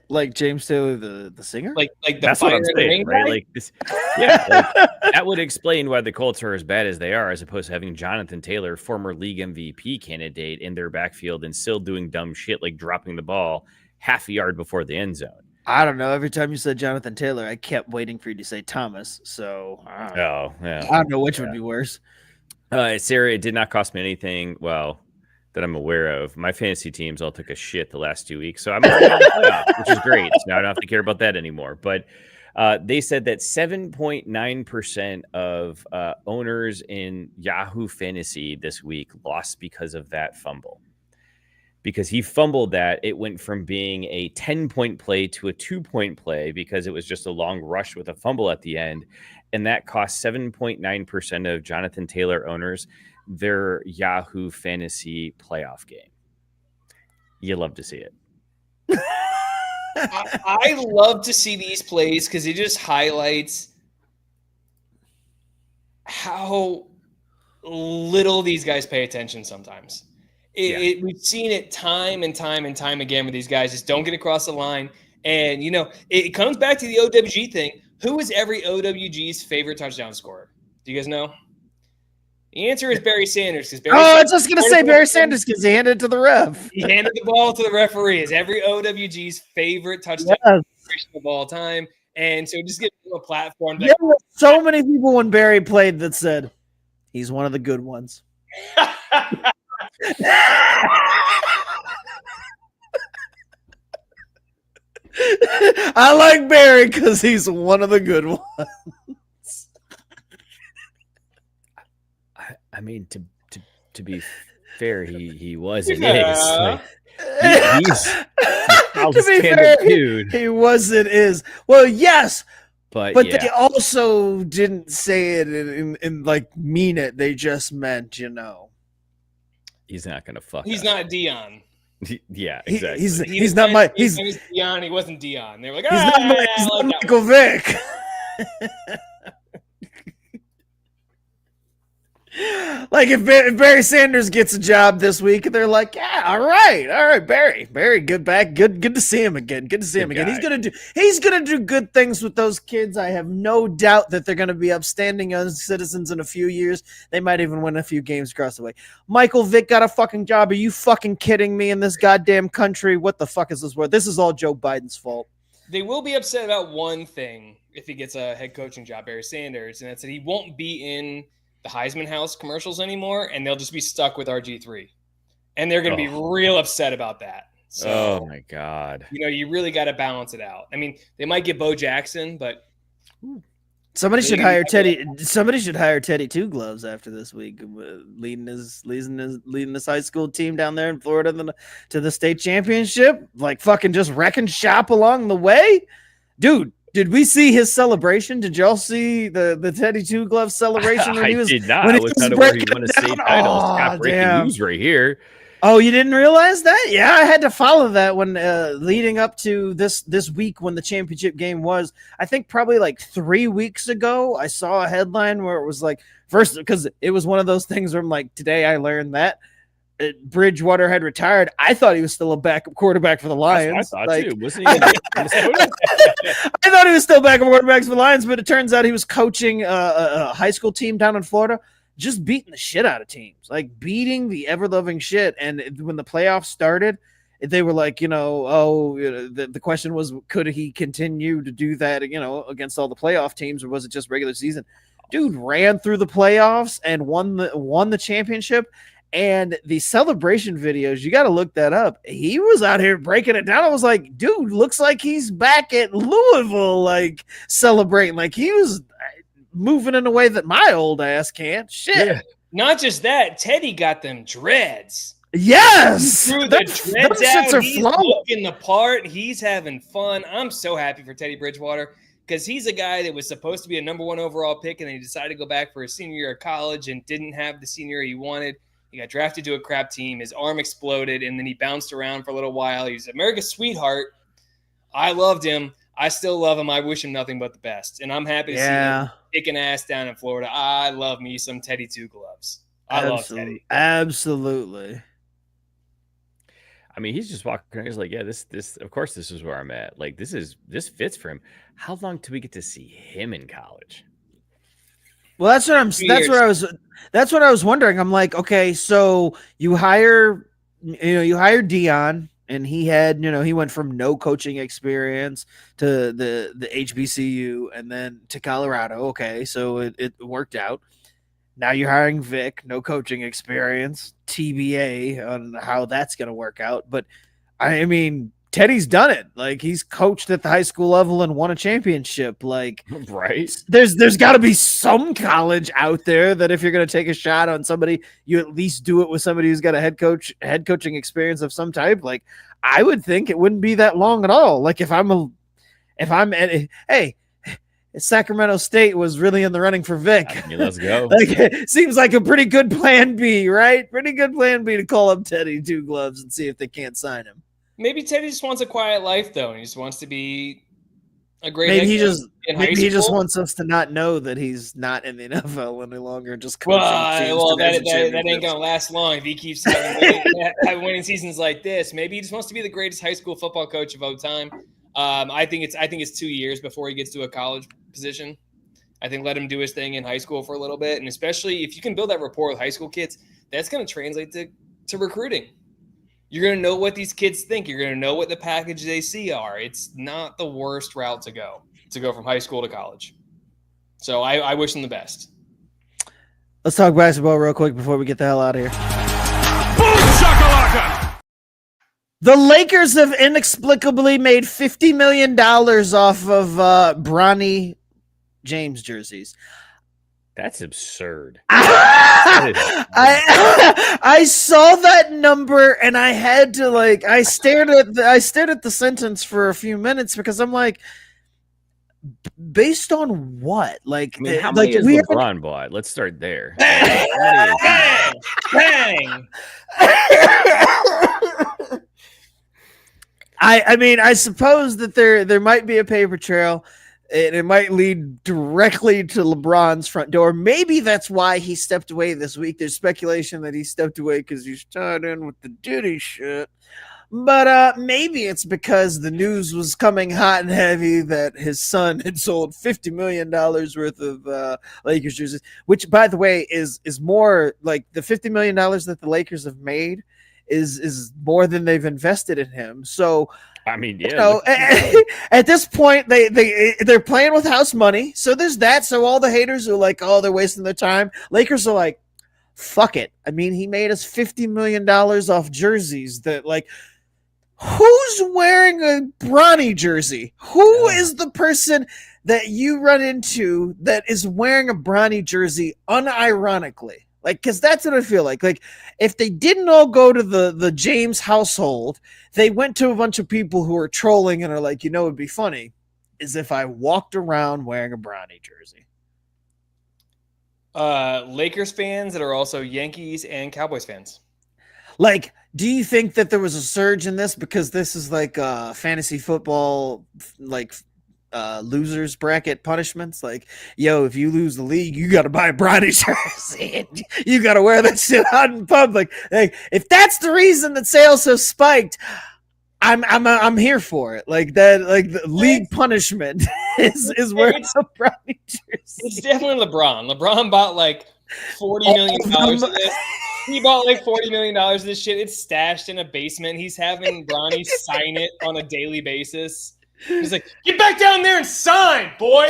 Like James Taylor, the singer? Like the that's what I'm saying, right? Like this, that would explain why the Colts are as bad as they are, as opposed to having Jonathan Taylor, former league MVP candidate, in their backfield and still doing dumb shit like dropping the ball half a yard before the end zone. I don't know. Every time you said Jonathan Taylor, I kept waiting for you to say Thomas. So I don't know which would be worse. Sarah, it did not cost me anything, that I'm aware of. My fantasy teams all took a shit the last 2 weeks, so I'm already on the playoff, which is great. So now I don't have to care about that anymore. But they said that 7.9% of owners in Yahoo Fantasy this week lost because of that fumble. Because he fumbled that, it went from being a 10-point play to a 2-point play because it was just a long rush with a fumble at the end. And that cost 7.9% of Jonathan Taylor owners their Yahoo Fantasy playoff game. You love to see it. I love to see these plays because it just highlights how little these guys pay attention sometimes. We've seen it time and time and time again where these guys just don't get across the line. And, it comes back to the OWG thing. Who is every OWG's favorite touchdown scorer? Do you guys know? The answer is Barry Sanders. I was just going to say Barry Sanders because he handed it to the ref. He handed the ball to the referee. Is every OWG's favorite touchdown of all time. And so just give him a platform. There were so many people when Barry played that said, he's one of the good ones. I like Barry because he's one of the good ones. I mean, to be fair, he was and is. Like, he's to be fair, dude. He was and is. Well, yes, but they also didn't say it and like mean it. They just meant, he's not gonna fuck. He's not Dion. Yeah, exactly. He's not my. He's Dion. He wasn't Dion. They were like, he's not Michael Vick. Like if Barry Sanders gets a job this week, and they're like, yeah, all right, Barry, good back, good to see him again. Good to see him again. He's gonna do good things with those kids. I have no doubt that they're gonna be upstanding citizens in a few years. They might even win a few games across the way. Michael Vick got a fucking job. Are you fucking kidding me? In this goddamn country, what the fuck is this worth? This is all Joe Biden's fault. They will be upset about one thing if he gets a head coaching job, Barry Sanders, and that's that he won't be in the Heisman House commercials anymore, and they'll just be stuck with RG3. And they're going to be real upset about that. So, oh, my God. You really got to balance it out. I mean, they might get Bo Jackson, but somebody should hire Teddy. Somebody should hire Teddy Two Gloves after this week, leading his high school team down there in Florida to the state championship. Like fucking just wrecking shop along the way, dude. Did we see his celebration? Did y'all see the Teddy Two Gloves celebration? I did not. I looked at where he won a state title. Got breaking news right here. Oh, you didn't realize that? Yeah, I had to follow that when leading up to this week when the championship game was. I think probably like 3 weeks ago, I saw a headline where it was like, first, because it was one of those things where I'm like, today I learned that Bridgewater had retired. I thought he was still a backup quarterback for the Lions. I thought too. Wasn't he in Minnesota? I thought he was still backup quarterbacks for the Lions, but it turns out he was coaching a high school team down in Florida, just beating the shit out of teams, like beating the ever-loving shit. And when the playoffs started, they were like, the question was, could he continue to do that, against all the playoff teams, or was it just regular season? Dude ran through the playoffs and won the championship. And the celebration videos, you got to look that up. He was out here breaking it down. I was like, dude, looks like he's back at Louisville, like celebrating. Like he was moving in a way that my old ass can't. Shit. Yeah. Not just that, Teddy got them dreads. Yes. He threw the dreads out. He's looking the part. He's having fun. I'm so happy for Teddy Bridgewater because he's a guy that was supposed to be a number 1 overall pick, and then he decided to go back for his senior year of college and didn't have the senior he wanted. He got drafted to a crap team. His arm exploded, and then he bounced around for a little while. He was America's sweetheart. I loved him. I still love him. I wish him nothing but the best. And I'm happy to see him kicking ass down in Florida. I love me some Teddy Two Gloves. I love Teddy. Absolutely. I mean, he's just walking around. He's like, yeah, this, of course, this is where I'm at. Like, this fits for him. How long do we get to see him in college? Well, that's what I was wondering. I'm like, okay, so you hire Dion, and he had, he went from no coaching experience to the HBCU and then to Colorado. Okay, so it worked out. Now you're hiring Vick, no coaching experience, TBA on how that's going to work out. But I mean, Teddy's done it. Like he's coached at the high school level and won a championship. Like, right. There's got to be some college out there that if you're going to take a shot on somebody, you at least do it with somebody who's got a head coaching experience of some type. Like I would think it wouldn't be that long at all. Like hey, Sacramento State was really in the running for Vick. I mean, let's go. Like it seems like a pretty good plan B, right? Pretty good plan B to call up Teddy Two Gloves and see if they can't sign him. Maybe Teddy just wants a quiet life, though, and he just wants to be a great Maybe he head coach just in high maybe he just school. wants us to not know that he's not in the NFL any longer. Just coaching teams Well, to that national ain't championships. gonna last long if he keeps having winning seasons like this. Maybe he just wants to be the greatest high school football coach of all time. I think it's 2 years before he gets to a college position. I think let him do his thing in high school for a little bit, and especially if you can build that rapport with high school kids, that's going to translate to recruiting. You're going to know what these kids think. You're going to know what the package they see are. It's not the worst route to go from high school to college. So I wish them the best. Let's talk basketball real quick before we get the hell out of here. Boom shakalaka! The Lakers have inexplicably made $50 million off of Bronny James jerseys. That's absurd. I saw that number and I had to I stared at the sentence for a few minutes because I'm like, based on what? Like, I mean, how many has LeBron bought? Let's start there. Bang! I mean, I suppose that there might be a paper trail. It might lead directly to LeBron's front door. Maybe that's why he stepped away this week. There's speculation that he stepped away because he's tied in with the Diddy shit. But maybe it's because the news was coming hot and heavy that his son had sold $50 million worth of Lakers jerseys, which, by the way, is more like the $50 million that the Lakers have made is more than they've invested in him. So, I mean, yeah. You know, at this point, they're playing with house money. So there's that. So all the haters are like, oh, they're wasting their time. Lakers are like, fuck it. I mean, he made us $50 million off jerseys that, like, who's wearing a Bronny jersey? Who is the person that you run into that is wearing a Bronny jersey unironically? Like, because that's what I feel like. Like, if they didn't all go to the James household, they went to a bunch of people who are trolling and are like, you know, it'd be funny is if I walked around wearing a Bronny jersey. Lakers fans that are also Yankees and Cowboys fans. Like, do you think that there was a surge in this because this is like fantasy football, like losers bracket punishments? Like, yo, if you lose the league, you got to buy a Bronny jersey. And you got to wear that shit out in public. Like, if that's the reason that sales have spiked, I'm here for it. Like that, like the league punishment is wearing a Bronny jersey. It's definitely LeBron. LeBron bought like $40 million of this. He bought like $40 million of this shit. It's stashed in a basement. He's having Bronny sign it on a daily basis. He's like, get back down there and sign, boy.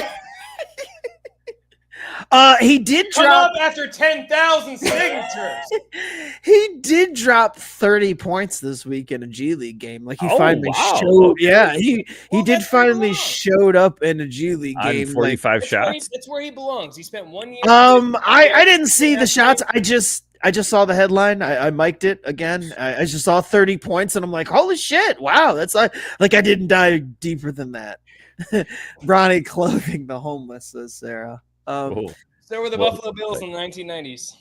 He did Come drop up after 10,000 signatures. He did drop 30 points this week in a G League game. Like he finally wow. showed. Okay. Yeah, he did finally showed up in a G League game. 45 shots. That's where he belongs. He spent 1 year. I didn't see the shots. I just saw the headline. I mic'd it again. I just saw 30 points, and I'm like, holy shit! Wow, that's like I didn't dive deeper than that. Bronny clothing the homeless, says Sarah. So were the Buffalo Bills in the 1990s.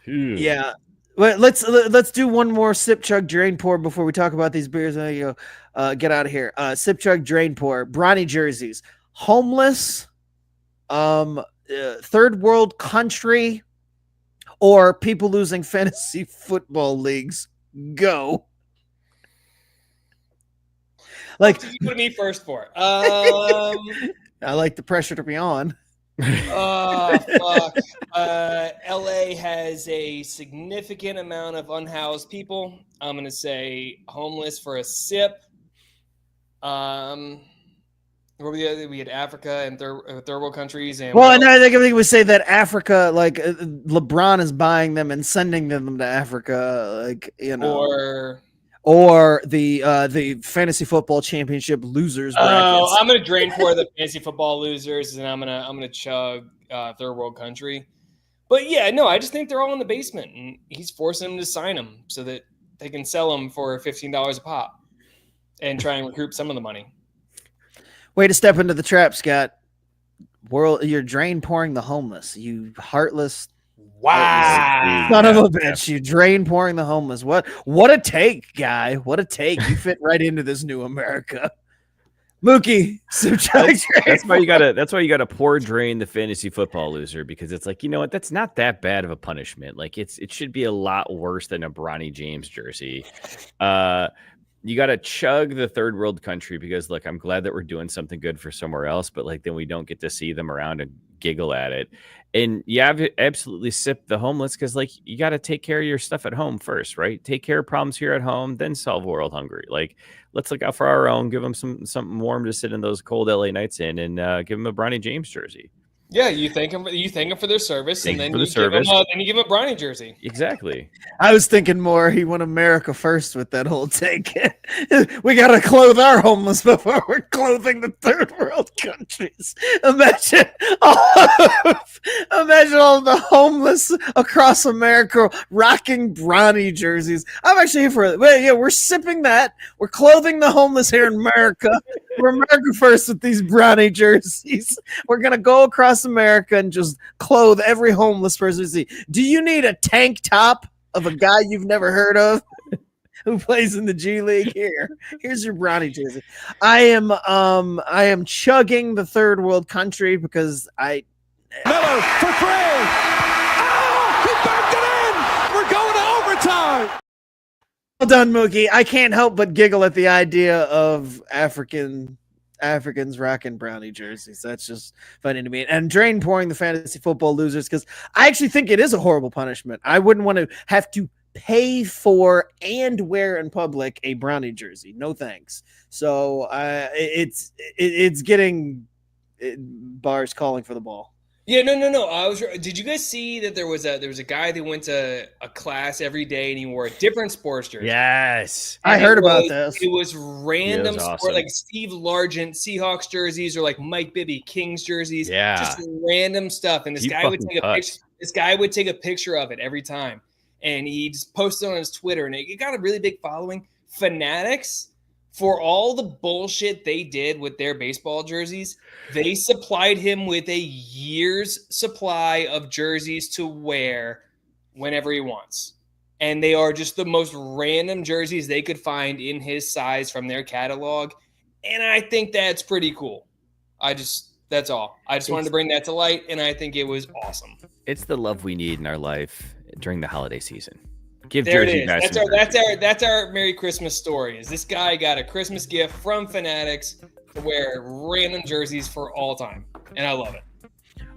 Yeah. Well, let's do one more sip, chug, drain, pour before we talk about these beers. And you go, get out of here. Sip, chug, drain, pour. Bronny jerseys. Homeless. Third world country. Or people losing fantasy football leagues. Go. Like, What did you put me first for? I like the pressure to be on. Oh, fuck. LA has a significant amount of unhoused people. I'm going to say homeless for a sip. Where we had Africa and third world countries. And well, and I think we would say that Africa, like LeBron is buying them and sending them to Africa, like, you know. Or the fantasy football championship losers brackets. Oh, I'm gonna drain for the fantasy football losers, and I'm gonna chug third world country. But yeah, no, I just think they're all in the basement, and he's forcing them to sign them so that they can sell them for $15 a pop, and try and recoup some of the money. Way to step into the trap, Scott. You're drain pouring the homeless. You heartless. Wow. Son of a bitch, you drain pouring the homeless. What a take, guy. What a take. You fit right into this new America. Mookie, subtract That's why you gotta pour drain the fantasy football loser, because it's like, you know what, that's not that bad of a punishment. Like it should be a lot worse than a Bronny James jersey. You gotta chug the third world country, because look, I'm glad that we're doing something good for somewhere else, but like then we don't get to see them around and giggle at it. And you have to absolutely sip the homeless, because like you got to take care of your stuff at home first, right? Take care of problems here at home, then solve world hungry. Like let's look out for our own, give them something warm to sit in those cold LA nights in, and give them a Bronny James jersey. Yeah, you thank them for their service, and then you give them a Bronny jersey. Exactly. I was thinking more he went America first with that whole take. We got to clothe our homeless before we're clothing the third world countries. Imagine all of the homeless across America rocking Bronny jerseys. I'm actually here for it. Well, yeah, we're sipping that. We're clothing the homeless here in America. We're America first with these Bronny jerseys. We're going to go across America and just clothe every homeless person we see. Do you need a tank top of a guy you've never heard of who plays in the G League? Here's your Bronny jersey. I am chugging the third world country because Miller for three. Oh, he backed it in. We're going to overtime. Well done, Mookie. I can't help but giggle at the idea of Africans rocking Brownie jerseys. That's just funny to me. And drain pouring the fantasy football losers, because I actually think it is a horrible punishment. I wouldn't want to have to pay for and wear in public a Brownie jersey. No thanks. So it's getting Barr's calling for the ball. Yeah, no. Did you guys see that there was a guy that went to a class every day and he wore a different sports jersey? Yes, and I heard about this. It was random awesome. sport, like Steve Largent Seahawks jerseys, or like Mike Bibby Kings jerseys. Yeah, just random stuff. And this guy would take a picture. This guy would take a picture of it every time, and he just posted on his Twitter, and it got a really big following. Fanatics, for all the bullshit they did with their baseball jerseys, they supplied him with a year's supply of jerseys to wear whenever he wants. And they are just the most random jerseys they could find in his size from their catalog. And I think that's pretty cool. That's all. I just wanted to bring that to light, and I think it was awesome. It's the love we need in our life during the holiday season. Give there Jersey it is. guys That's our Merry Christmas story. Is this guy got a Christmas gift from Fanatics to wear random jerseys for all time, and I love it.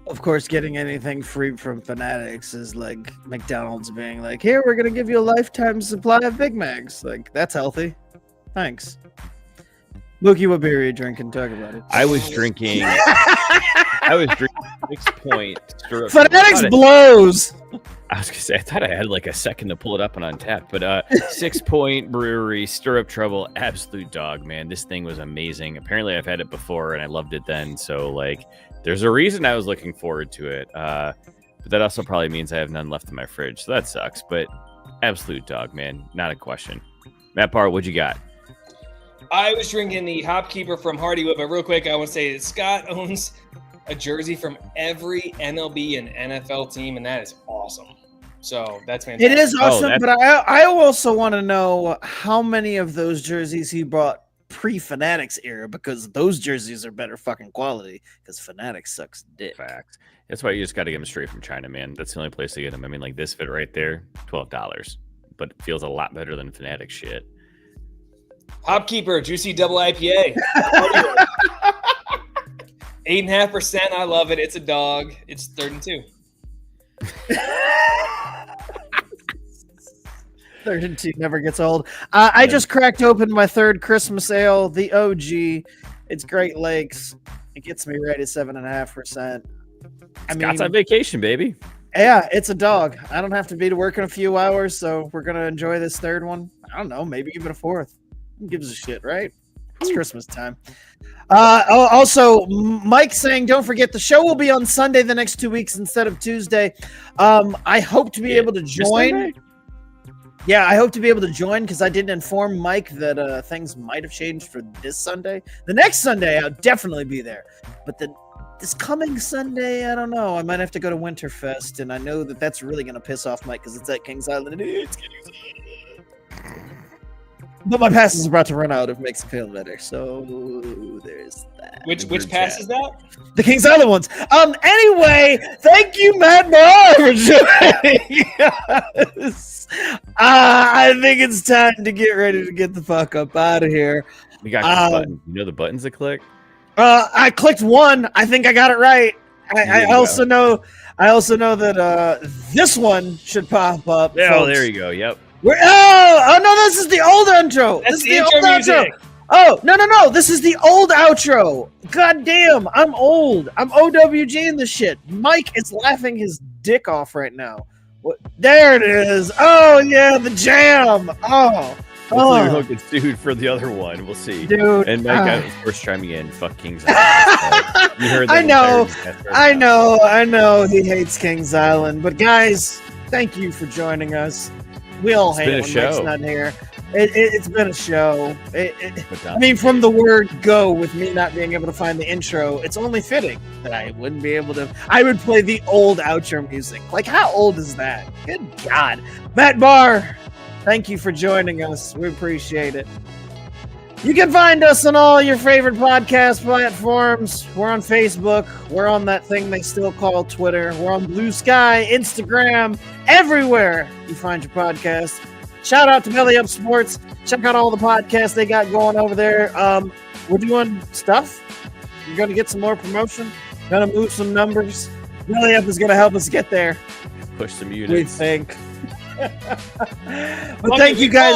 Of course, getting anything free from Fanatics is like McDonald's being like, "Here, we're gonna give you a lifetime supply of Big Macs." Like, that's healthy. Thanks. Mookie, what beer are you drinking? Talk about it. I was drinking 6 Point. Fanatics blows. I was gonna say, I thought I had like a second to pull it up and untap, but 6 Point Brewery Stirrup Trouble, absolute dog, man. This thing was amazing. Apparently, I've had it before and I loved it then. So like, there's a reason I was looking forward to it. But that also probably means I have none left in my fridge, so that sucks. But absolute dog, man, not a question. Matt Barr, what you got? I was drinking the Hopkeeper from Hardywood, but real quick, I want to say that Scott owns a jersey from every MLB and NFL team, and that is awesome. So that's fantastic. It is awesome, but I also want to know how many of those jerseys he brought pre-Fanatics era, because those jerseys are better fucking quality, because Fanatics sucks dick. Facts. That's why you just got to get them straight from China, man. That's the only place to get them. I mean, like this fit right there, $12, but it feels a lot better than Fanatics shit. Hopkeeper, juicy double IPA. 8.5%. I love it. It's a dog. It's 32. 32 never gets old. I just cracked open my third Christmas ale, the OG. It's Great Lakes. It gets me right at 7.5%. Scott's on vacation, baby. Yeah, it's a dog. I don't have to be to work in a few hours, so we're gonna enjoy this third one. I don't know, maybe even a fourth. Who gives a shit, right? It's Christmas time. Also, Mike saying, don't forget, the show will be on Sunday the next 2 weeks instead of Tuesday. I hope to be able to join. Yeah, I hope to be able to join, because I didn't inform Mike that things might have changed for this Sunday. The next Sunday, I'll definitely be there. But this coming Sunday, I don't know. I might have to go to Winterfest, and I know that that's really going to piss off Mike, because it's at Kings Island. But my pass is about to run out if it makes it feel better. So there's that. Which pass is that? The Kings Island ones. Anyway, thank you, Matt Barr, for joining us. I think it's time to get ready to get the fuck up out of here. We got buttons. You know the buttons to click? I clicked one. I think I got it right. I also know that this one should pop up. Yeah, folks. there you go. Yep. Oh no, this is the old intro. That's This is the old intro music. Oh, no. This is the old outro. God damn, I'm old. I'm OWG in this shit. Mike is laughing his dick off right now. What? There it is. Oh, yeah, the jam. Hopefully we don't get sued for the other one. We'll see. Dude. And Mike, of course, chiming in. Fuck Kings Island. You heard that I know. He hates Kings Island. But, guys, thank you for joining us. We all hate it when Mike's not here. It's been a show. I mean, from the word go, with me not being able to find the intro, it's only fitting that I wouldn't be able to. I would play the old outro music. Like, how old is that? Good God. Matt Barr, thank you for joining us. We appreciate it. You can find us on all your favorite podcast platforms. We're on Facebook. We're on that thing they still call Twitter. We're on Blue Sky, Instagram, everywhere you find your podcast. Shout out to Belly Up Sports. Check out all the podcasts they got going over there. We're doing stuff. We're going to get some more promotion. Going to move some numbers. Belly Up is going to help us get there. Push some units. We think. But thank you guys.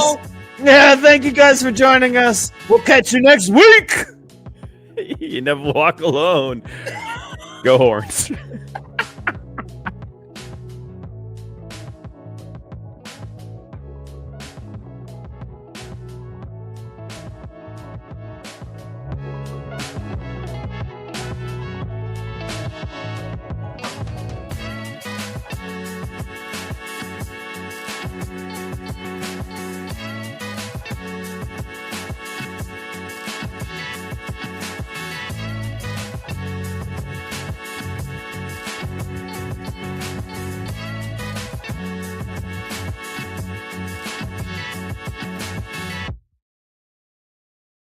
Yeah, thank you guys for joining us. We'll catch you next week. You never walk alone. Go Horns.